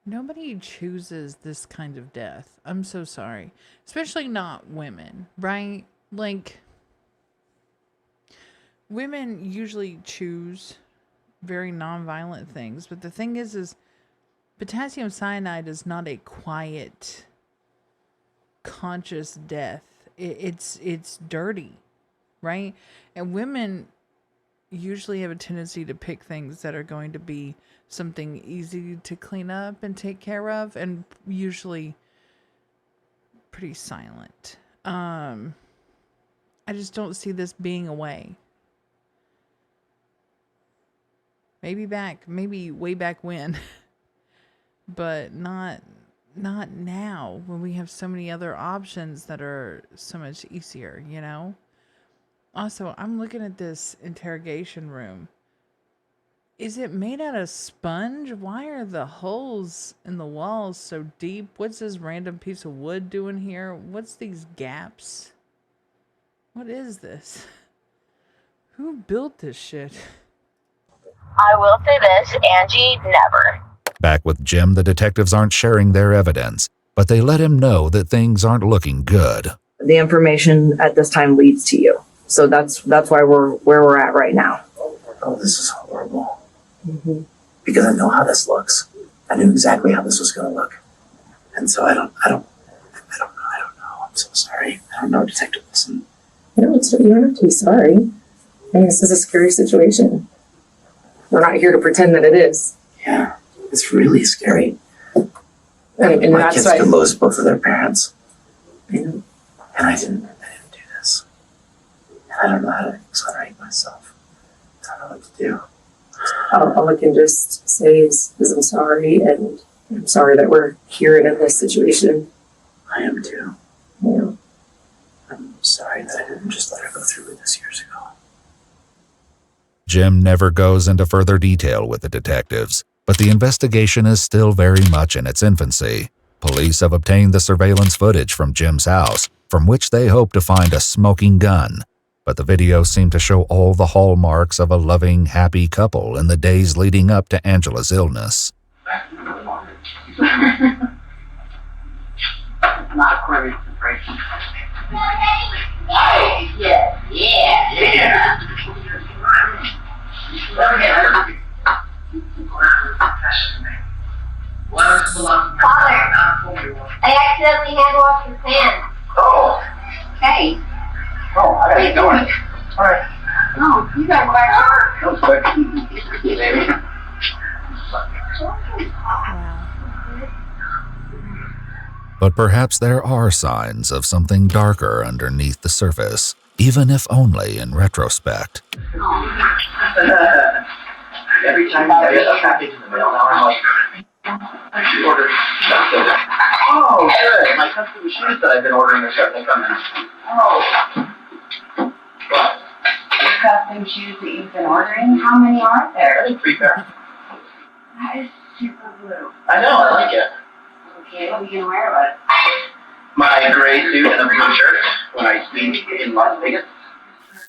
Nobody chooses this kind of death. I'm so sorry. Especially not women, right? Like, women usually choose very nonviolent things. But the thing is potassium cyanide is not a quiet, conscious death. It's dirty, right? And women usually have a tendency to pick things that are going to be something easy to clean up and take care of, and usually pretty silent. I just don't see this being a way. Maybe way back when, but not now, when we have so many other options that are so much easier, you know? Also, I'm looking at this interrogation room. Is it made out of sponge? Why are the holes in the walls so deep? What's this random piece of wood doing here? What's these gaps? What is this? Who built this shit? I will say this, Angie, never. Back with Jim, the detectives aren't sharing their evidence, but they let him know that things aren't looking good. The information at this time leads to you. So that's why we're where we're at right now. Oh, this is horrible. Mm-hmm. Because I know how this looks. I knew exactly how this was going to look. And so I don't know. I'm so sorry. I don't know, Detective Wilson. No, you don't have to be sorry. I mean, this is a scary situation. We're not here to pretend that it is. Yeah, it's really scary. And my that's kids why could lose both of their parents. I know. And I didn't do this. And I don't know how to exonerate myself. I don't know what to do. All I can just say is I'm sorry, and I'm sorry that we're here and in this situation. I am too. Yeah. I'm sorry that I didn't just let her go through with this years ago. Jim never goes into further detail with the detectives, but the investigation is still very much in its infancy. Police have obtained the surveillance footage from Jim's house, from which they hope to find a smoking gun. But the videos seem to show all the hallmarks of a loving, happy couple in the days leading up to Angela's illness. Not according to breaking. Yeah, yeah, yeah. Father, I accidentally hand washed your pants. Oh. Hey. Oh, I gotta get going. All right. No, you gotta go back to work. That was quick. Baby. But perhaps there are signs of something darker underneath the surface, even if only in retrospect. Every time I get a package in the mail, now I'm like, I should order custom. Oh, good. My custom shoes that I've been ordering are starting to come in. Oh. What? Your custom shoes that you've been ordering? How many are there? I think 3 pair. That is super blue. I know, I like it. Okay, what are you gonna wear with it? My gray suit and a blue shirt when I speak in Las Vegas.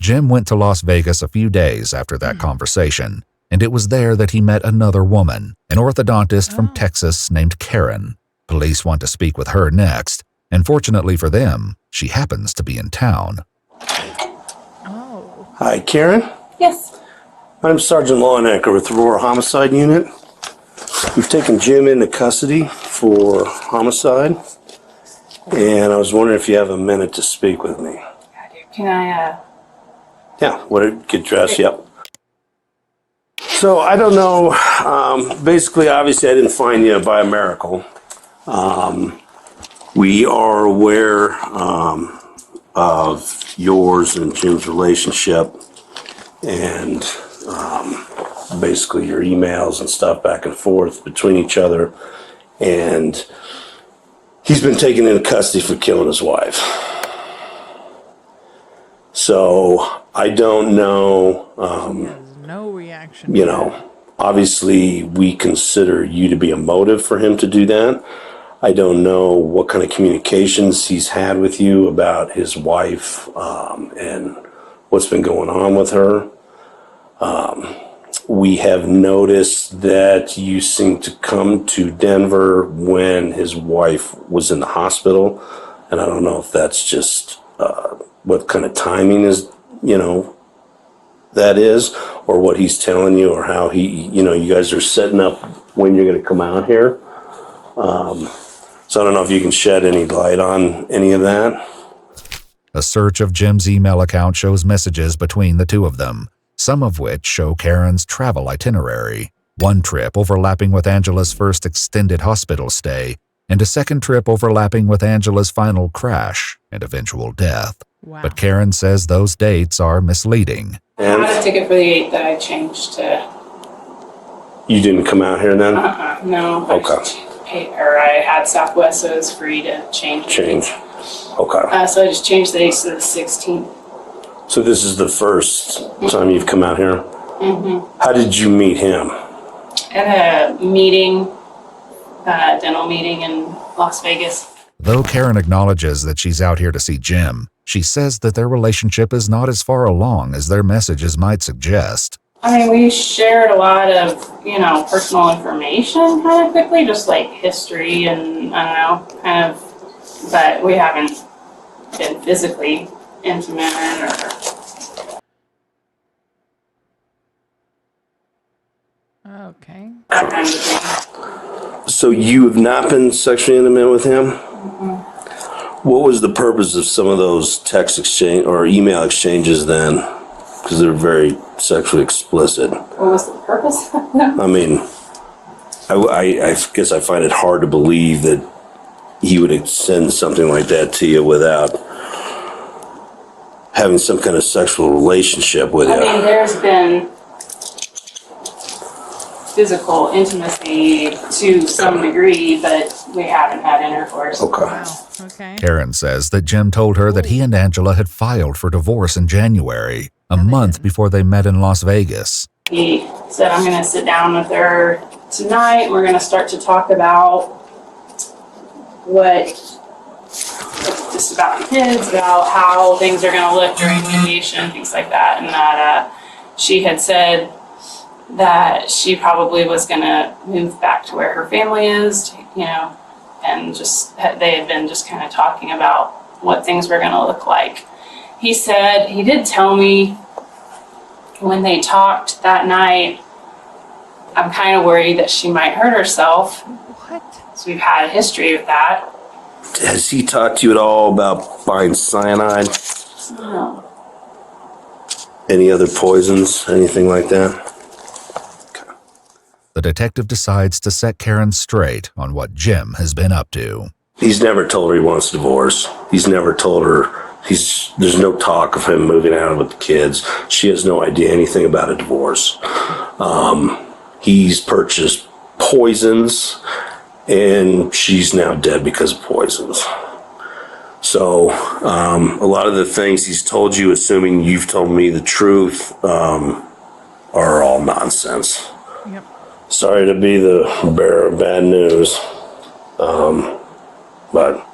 Jim went to Las Vegas a few days after that conversation, and it was there that he met another woman, an orthodontist from Texas named Karen. Police want to speak with her next, and fortunately for them, she happens to be in town. Hi, Karen. Yes. I'm Sergeant Lawnecker with the Aurora Homicide Unit. We've taken Jim into custody for homicide, and I was wondering if you have a minute to speak with me. Can I, Yeah, what did get dressed? Yep. So I don't know. Basically, obviously, I didn't find you by a miracle. We are aware of yours and Jim's relationship, and basically your emails and stuff back and forth between each other. And he's been taken into custody for killing his wife. So I don't know. No reaction. You know, obviously we consider you to be a motive for him to do that. I don't know what kind of communications he's had with you about his wife and what's been going on with her. We have noticed that you seem to come to Denver when his wife was in the hospital. And I don't know if that's just what kind of timing is, you know, that is, or what he's telling you, or how he, you know, you guys are setting up when you're going to come out here. So I don't know if you can shed any light on any of that. A search of Jim's email account shows messages between the two of them, some of which show Karen's travel itinerary. One trip overlapping with Angela's first extended hospital stay, and a second trip overlapping with Angela's final crash and eventual death. Wow. But Karen says those dates are misleading. I had a ticket for the 8th that I changed to. You didn't come out here then? No. Okay. I had Southwest, so it was free to change. Okay. So I just changed the dates to the 16th. So this is the first time you've come out here? Mm-hmm. How did you meet him? At a meeting, dental meeting in Las Vegas. Though Karen acknowledges that she's out here to see Jim, she says that their relationship is not as far along as their messages might suggest. I mean, we shared a lot of, you know, personal information kind of quickly, just like history and, I don't know, kind of, but we haven't been physically intimate or Okay. That kind of thing. So you have not been sexually intimate with him? What was the purpose of some of those text exchange or email exchanges then? Because they're very sexually explicit. What was the purpose? I mean, I guess I find it hard to believe that he would send something like that to you without having some kind of sexual relationship with you. I mean, there's been physical intimacy to some degree, but we haven't had intercourse. Okay. Wow. Okay. Karen says that Jim told her that he and Angela had filed for divorce in January, a month before they met in Las Vegas. He said, I'm going to sit down with her tonight. We're going to start to talk about just about the kids, about how things are going to look during mediation, things like that. And that she had said that she probably was going to move back to where her family is, and just they had been just kind of talking about what things were going to look like. He said, he did tell me when they talked that night, I'm kind of worried that she might hurt herself. What? So we've had a history with that. Has he talked to you at all about buying cyanide? No. Any other poisons? Anything like that? The detective decides to set Karen straight on what Jim has been up to. He's never told her he wants a divorce. He's never told her there's no talk of him moving out with the kids. She has no idea anything about a divorce. He's purchased poisons, and she's now dead because of poisons. So a lot of the things he's told you, assuming you've told me the truth, are all nonsense. Yep. Sorry to be the bearer of bad news, but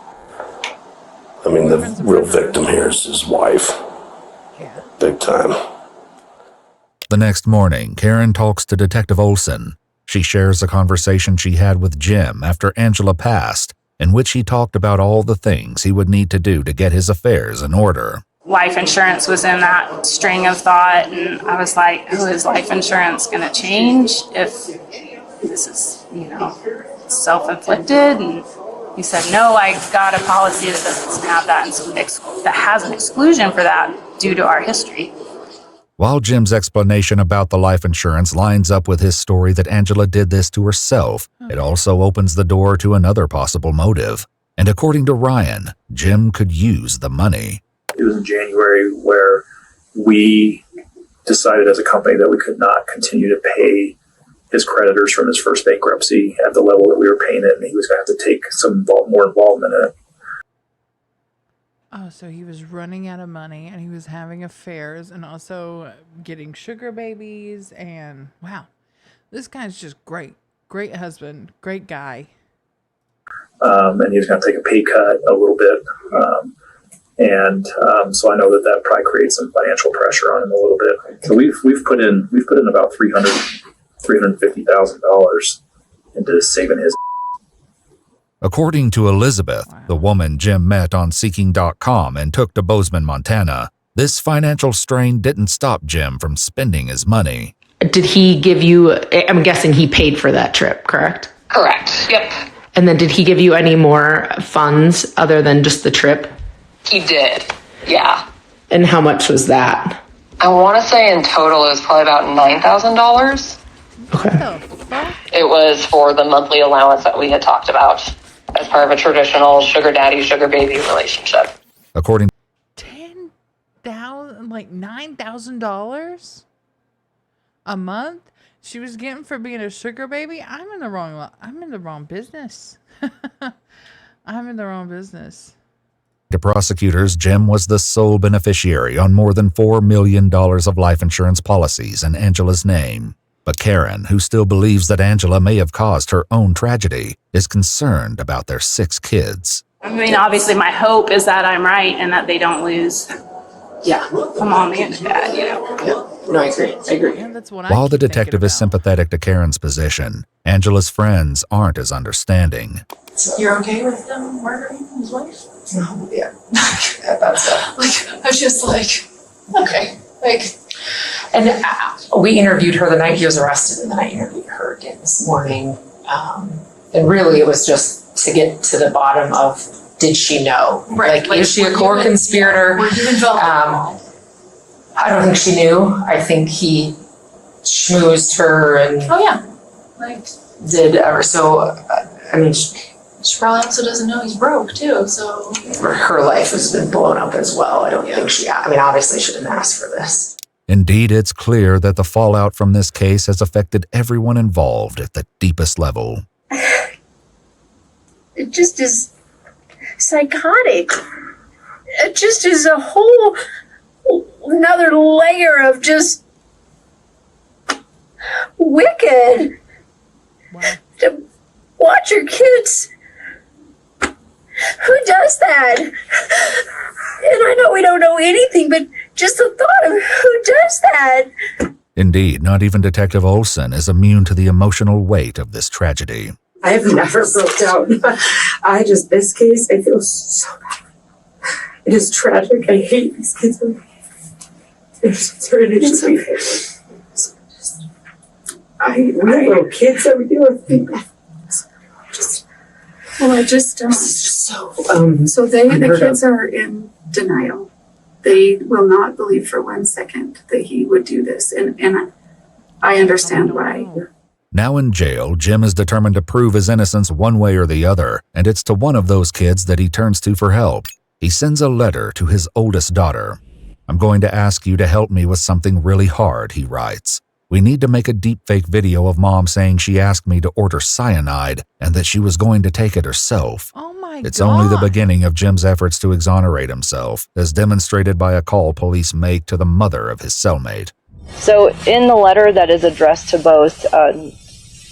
I mean, the real victim here is his wife. Yeah. Big time. The next morning, Karen talks to Detective Olson. She shares a conversation she had with Jim after Angela passed, in which he talked about all the things he would need to do to get his affairs in order. Life insurance was in that string of thought, and I was like, oh, is life insurance going to change if this is, self-inflicted? And he said, no, I got a policy that doesn't have that, that has an exclusion for that due to our history. While Jim's explanation about the life insurance lines up with his story that Angela did this to herself, it also opens the door to another possible motive. And according to Ryan, Jim could use the money. It was in January where we decided as a company that we could not continue to pay his creditors from his first bankruptcy at the level that we were paying it, and he was going to have to take some more involvement in it. Oh, so he was running out of money and he was having affairs and also getting sugar babies, and wow, this guy's just great. Great husband, great guy. And he was going to take a pay cut a little bit. So I know that probably creates some financial pressure on him a little bit. So we've put in about $350,000 into saving his. According to Elizabeth, the woman Jim met on Seeking.com and took to Bozeman, Montana, this financial strain didn't stop Jim from spending his money. Did he give you, I'm guessing he paid for that trip, correct? Correct. Yep. And then did he give you any more funds other than just the trip? He did. Yeah. And how much was that? I want to say in total it was probably about $9,000. Okay. It was for the monthly allowance that we had talked about as part of a traditional sugar daddy, sugar baby relationship. According $9,000 a month she was getting for being a sugar baby. I'm in the wrong business. I'm in the wrong business. To prosecutors, Jim was the sole beneficiary on more than $4 million of life insurance policies in Angela's name. But Karen, who still believes that Angela may have caused her own tragedy, is concerned about their 6 kids. I mean, obviously my hope is that I'm right and that they don't lose a mom and a dad, Yeah. No, I agree. Yeah, that's what While the detective is sympathetic to Karen's position, Angela's friends aren't as understanding. You're okay with them murdering his wife? No, yeah. That's I was just like, okay. And we interviewed her the night he was arrested, and then I interviewed her again this morning. And really, it was just to get to the bottom of, did she know? Right. Like, is she a core conspirator? Were you involved? I don't think she knew. I think he schmoozed her and Oh yeah. Like did so. I mean, she probably also doesn't know he's broke too. So her life has been blown up as well. I don't think she. I mean, obviously, she didn't ask for this. Indeed, it's clear that the fallout from this case has affected everyone involved at the deepest level. It just is psychotic. It just is a whole another layer of just wicked. Wow. To watch your kids. Who does that? And I know we don't know anything, but just the thought of who does that. Indeed, not even Detective Olson is immune to the emotional weight of this tragedy. I have never broke down. This case, I feel so bad. It is tragic. I hate these kids. I hate little kids that we deal with. So the kids are in denial. They will not believe for 1 second that he would do this. And I understand why. Now in jail, Jim is determined to prove his innocence one way or the other, and it's to one of those kids that he turns to for help. He sends a letter to his oldest daughter. "I'm going to ask you to help me with something really hard," he writes. "We need to make a deepfake video of Mom saying she asked me to order cyanide and that she was going to take it herself." Oh my It's God. only the beginning of Jim's efforts to exonerate himself, as demonstrated by a call police make to the mother of his cellmate. So in the letter that is addressed to both,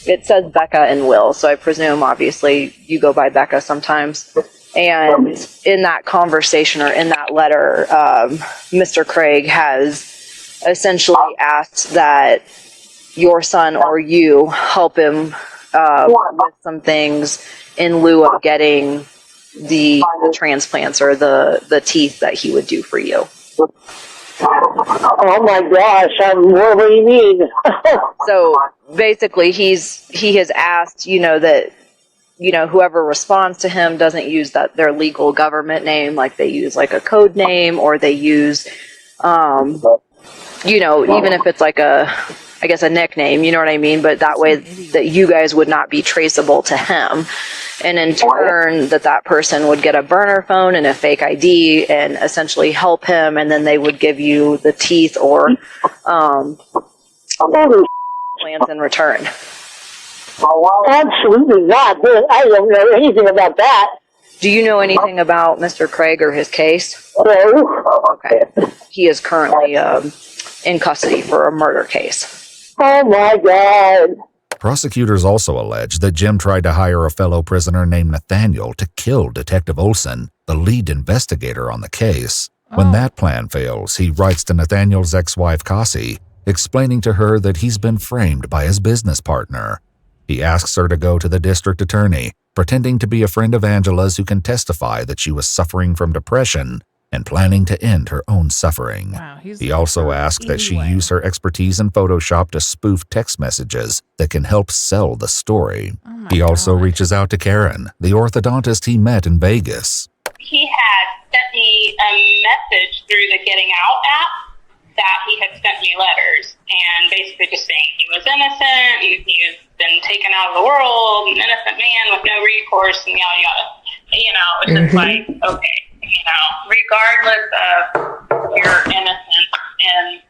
it says Becca and Will. So I presume, obviously, you go by Becca sometimes. And in that conversation or in that letter, Mr. Craig has essentially asked that your son or you help him with some things in lieu of getting the transplants or the teeth that he would do for you. Oh my gosh, what do you mean? So basically he has asked, that, whoever responds to him doesn't use their legal government name, like they use like a code name, or they use, even if it's like a nickname, you know what I mean? But that way that you guys would not be traceable to him. And in turn, that person would get a burner phone and a fake ID and essentially help him, and then they would give you the teeth or plans in return. Absolutely not. I don't know anything about that. Do you know anything about Mr. Craig or his case? No. Okay. He is currently in custody for a murder case. Oh my God. Prosecutors also allege that Jim tried to hire a fellow prisoner named Nathaniel to kill Detective Olson, the lead investigator on the case. When that plan fails, he writes to Nathaniel's ex-wife Cassie, explaining to her that he's been framed by his business partner. He asks her to go to the district attorney, pretending to be a friend of Angela's who can testify that she was suffering from depression and planning to end her own suffering. Wow, he also asks that she use her expertise in Photoshop to spoof text messages that can help sell the story. He also reaches out to Karen, the orthodontist he met in Vegas. He had sent me a message through the Getting Out app that he had sent me letters and basically just saying he was innocent, he had been taken out of the world, an innocent man with no recourse, and yada yada. It's just like, okay, regardless of your innocence in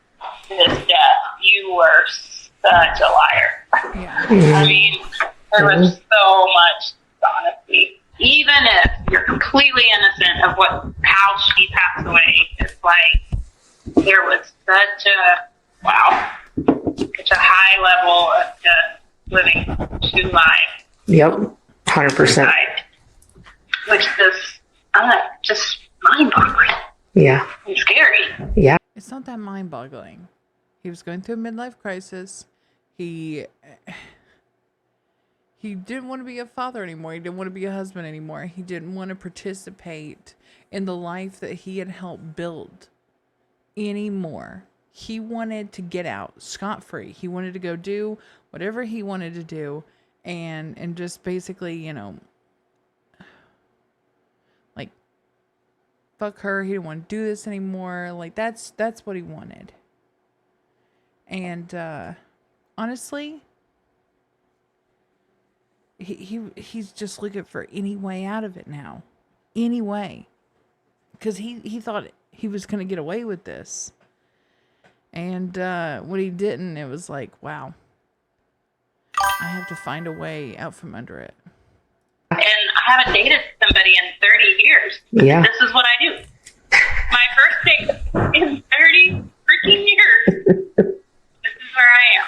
this death, you were such a liar. I mean, there was so much honesty. Even if you're completely innocent of how she passed away, it's like there was such a high level of just living two lives. Yep, 100%. Which is just mind-boggling. Yeah. And scary. Yeah. It's not that mind-boggling. He was going through a midlife crisis. He didn't want to be a father anymore. He didn't want to be a husband anymore. He didn't want to participate in the life that he had helped build anymore. He wanted to get out scot-free. He wanted to go do whatever he wanted to do and just basically, you know, like, fuck her. He didn't want to do this anymore. Like, that's what he wanted. And honestly, he's just looking for any way out of it now. Any way. Because he thought he was going to get away with this. And when he didn't, it was like, wow. I have to find a way out from under it. And I haven't dated somebody in 30 years. Yeah. This is what I do. My first date in 30 freaking years. This is where I am.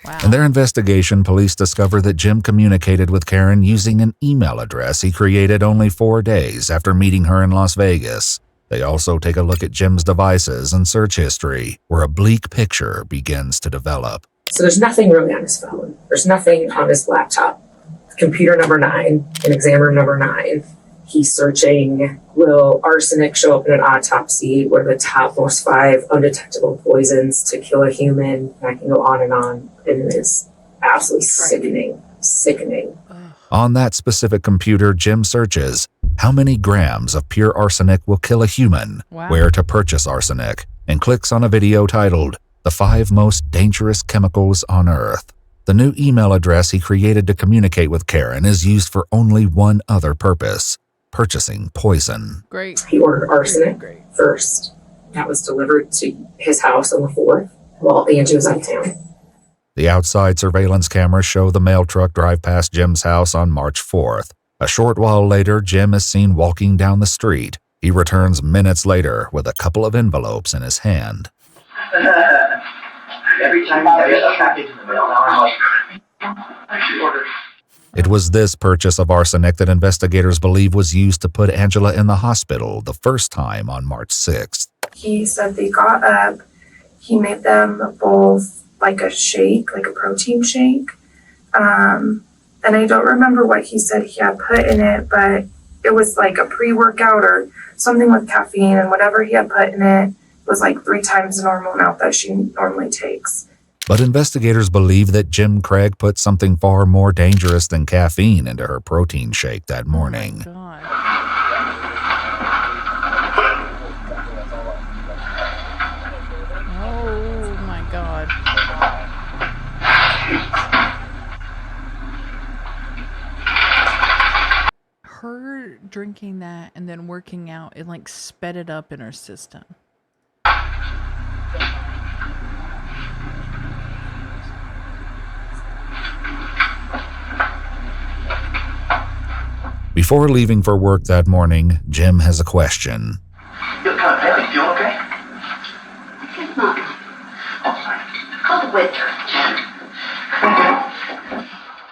Wow. In their investigation, police discover that Jim communicated with Karen using an email address he created only 4 days after meeting her in Las Vegas. They also take a look at Jim's devices and search history, where a bleak picture begins to develop. So there's nothing really on his phone. There's nothing on his laptop. Computer number 9, in exam room number 9. He's searching, will arsenic show up in an autopsy? What are the top most 5 undetectable poisons to kill a human? And I can go on. And it is absolutely sickening. On that specific computer, Jim searches, how many grams of pure arsenic will kill a human? Wow. Where to purchase arsenic? And clicks on a video titled, The 5 Most Dangerous Chemicals on Earth. The new email address he created to communicate with Karen is used for only one other purpose: purchasing poison. Great. He ordered arsenic first. That was delivered to his house on the 4th while Angie was out of town. The outside surveillance cameras show the mail truck drive past Jim's house on March 4th. A short while later, Jim is seen walking down the street. He returns minutes later with a couple of envelopes in his hand. Every time I get a package in the mail, now I'm like, I should order. It was this purchase of arsenic that investigators believe was used to put Angela in the hospital the first time on March 6th. He said they got up, he made them both like a shake, like a protein shake. And I don't remember what he said he had put in it, but it was like a pre-workout or something with caffeine, and whatever he had put in it was like 3 times the normal amount that she normally takes. But investigators believe that Jim Craig put something far more dangerous than caffeine into her protein shake that morning. Oh my God. Her drinking that and then working out, it like sped it up in her system. Before leaving for work that morning, Jim has a question. You're kind of pale. You feel okay? It's not. Oh, sorry. It's called winter, Jim.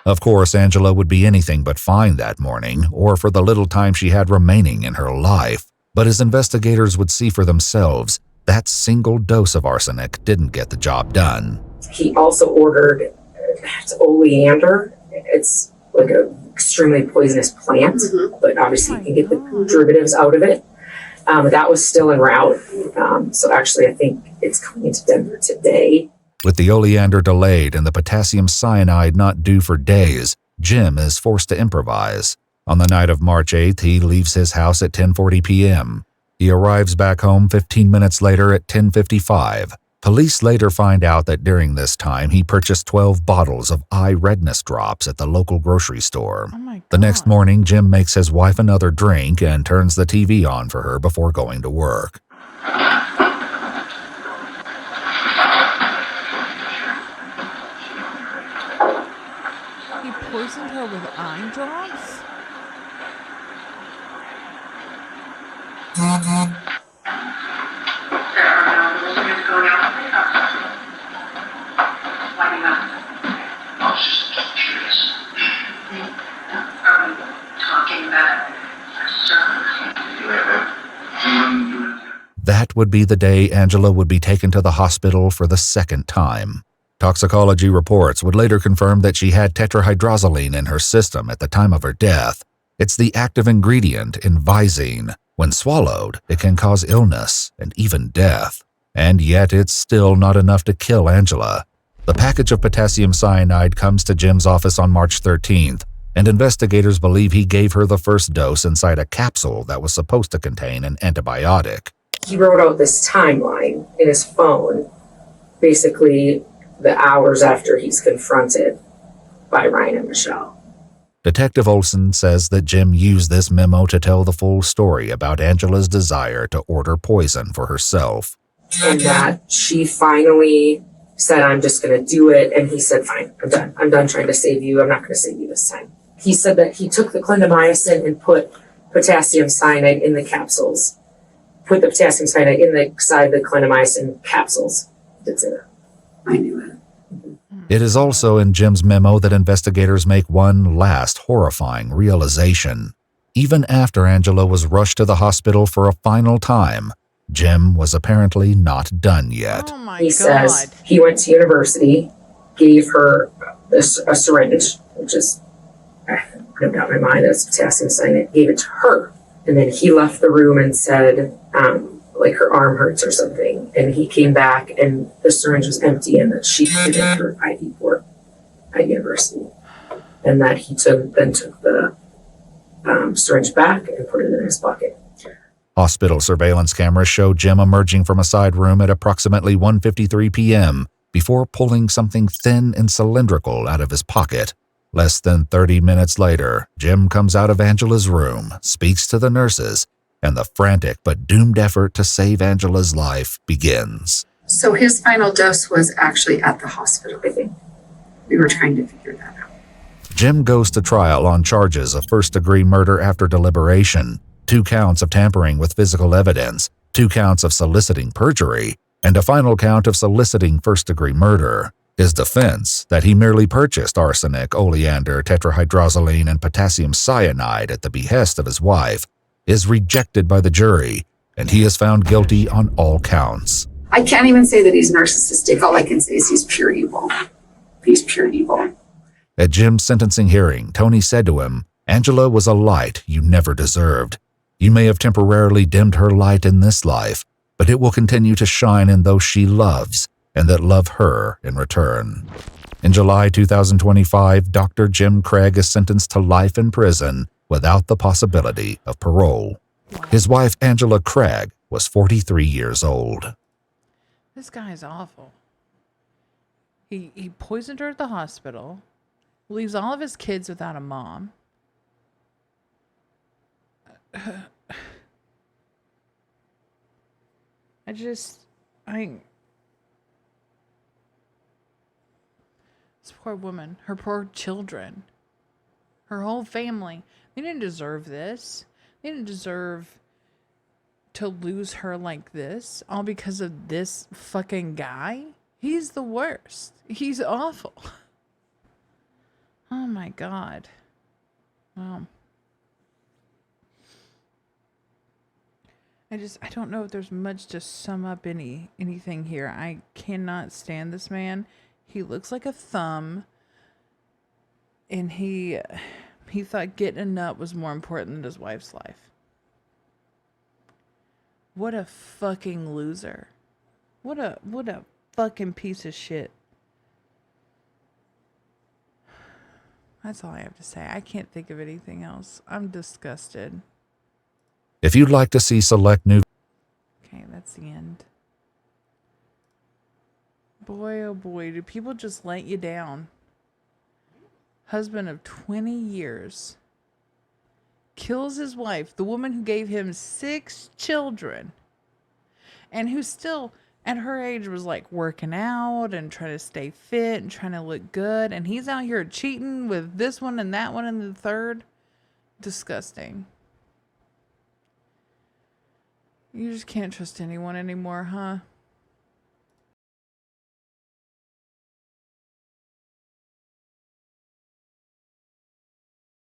Of course, Angela would be anything but fine that morning, or for the little time she had remaining in her life. But as investigators would see for themselves, that single dose of arsenic didn't get the job done. He also ordered, it's oleander. It's like a extremely poisonous plant, but obviously you can get the derivatives out of it. That was still en route. So actually, I think it's coming to Denver today. With the oleander delayed and the potassium cyanide not due for days, Jim is forced to improvise. On the night of March 8th, he leaves his house at 10:40 p.m. He arrives back home 15 minutes later at 10:55. Police later find out that during this time, he purchased 12 bottles of eye redness drops at the local grocery store. The next morning, Jim makes his wife another drink and turns the TV on for her before going to work. He poisoned her with eye drops? I was just curious. Talking about That would be the day Angela would be taken to the hospital for the second time. Toxicology reports would later confirm that she had tetrahydrozoline in her system at the time of her death. It's the active ingredient in Visine. When swallowed, it can cause illness and even death. And yet it's still not enough to kill Angela. The package of potassium cyanide comes to Jim's office on March 13th, and investigators believe he gave her the first dose inside a capsule that was supposed to contain an antibiotic. He wrote out this timeline in his phone, basically the hours after he's confronted by Ryan and Michelle. Detective Olson says that Jim used this memo to tell the full story about Angela's desire to order poison for herself. And that she finally said, I'm just going to do it. And he said, fine, I'm done. I'm done trying to save you. I'm not going to save you this time. He said that he took the clindamycin and put potassium cyanide in the capsules. Put the potassium cyanide inside the clindamycin capsules. That's it. I knew it. It is also in Jim's memo that investigators make one last horrifying realization. Even after Angela was rushed to the hospital for a final time, Jim was apparently not done yet. Oh my He God. says he went to university, gave her a syringe, which is, no doubt in my mind, that's potassium cyanide, gave it to her. And then he left the room and said, like her arm hurts or something. And he came back and the syringe was empty and that she put it in her IV port at university. And that he then took the syringe back and put it in his pocket. Hospital surveillance cameras show Jim emerging from a side room at approximately 1:53 p.m. before pulling something thin and cylindrical out of his pocket. Less than 30 minutes later, Jim comes out of Angela's room, speaks to the nurses, and the frantic but doomed effort to save Angela's life begins. So his final dose was actually at the hospital, I think. We were trying to figure that out. Jim goes to trial on charges of first-degree murder after deliberation, 2 counts of tampering with physical evidence, 2 counts of soliciting perjury, and a final count of soliciting first-degree murder. His defense, that he merely purchased arsenic, oleander, tetrahydrozoline, and potassium cyanide at the behest of his wife, is rejected by the jury, and he is found guilty on all counts. I can't even say that he's narcissistic. All I can say is he's pure evil. He's pure evil. At Jim's sentencing hearing, Tony said to him, "Angela was a light you never deserved. You may have temporarily dimmed her light in this life, but it will continue to shine in those she loves and that love her in return." In July 2025, Dr. Jim Craig is sentenced to life in prison without the possibility of parole. His wife, Angela Craig, was 43 years old. This guy is awful. He poisoned her at the hospital, leaves all of his kids without a mom. This poor woman, her poor children, her whole family, they didn't deserve this. They didn't deserve to lose her like this, all because of this fucking guy. He's the worst. He's awful. Oh my God. Wow. I don't know if there's much to sum up anything here. I cannot stand this man. He looks like a thumb, and he thought getting a nut was more important than his wife's life. What a fucking loser. What a fucking piece of shit. That's all I have to say. I can't think of anything else. I'm disgusted. If you'd like to see select new... Okay, that's the end. Boy, oh boy, do people just let you down. Husband of 20 years. Kills his wife, the woman who gave him 6 children. And who still, at her age, was like working out and trying to stay fit and trying to look good. And he's out here cheating with this one and that one and the third. Disgusting. You just can't trust anyone anymore, huh?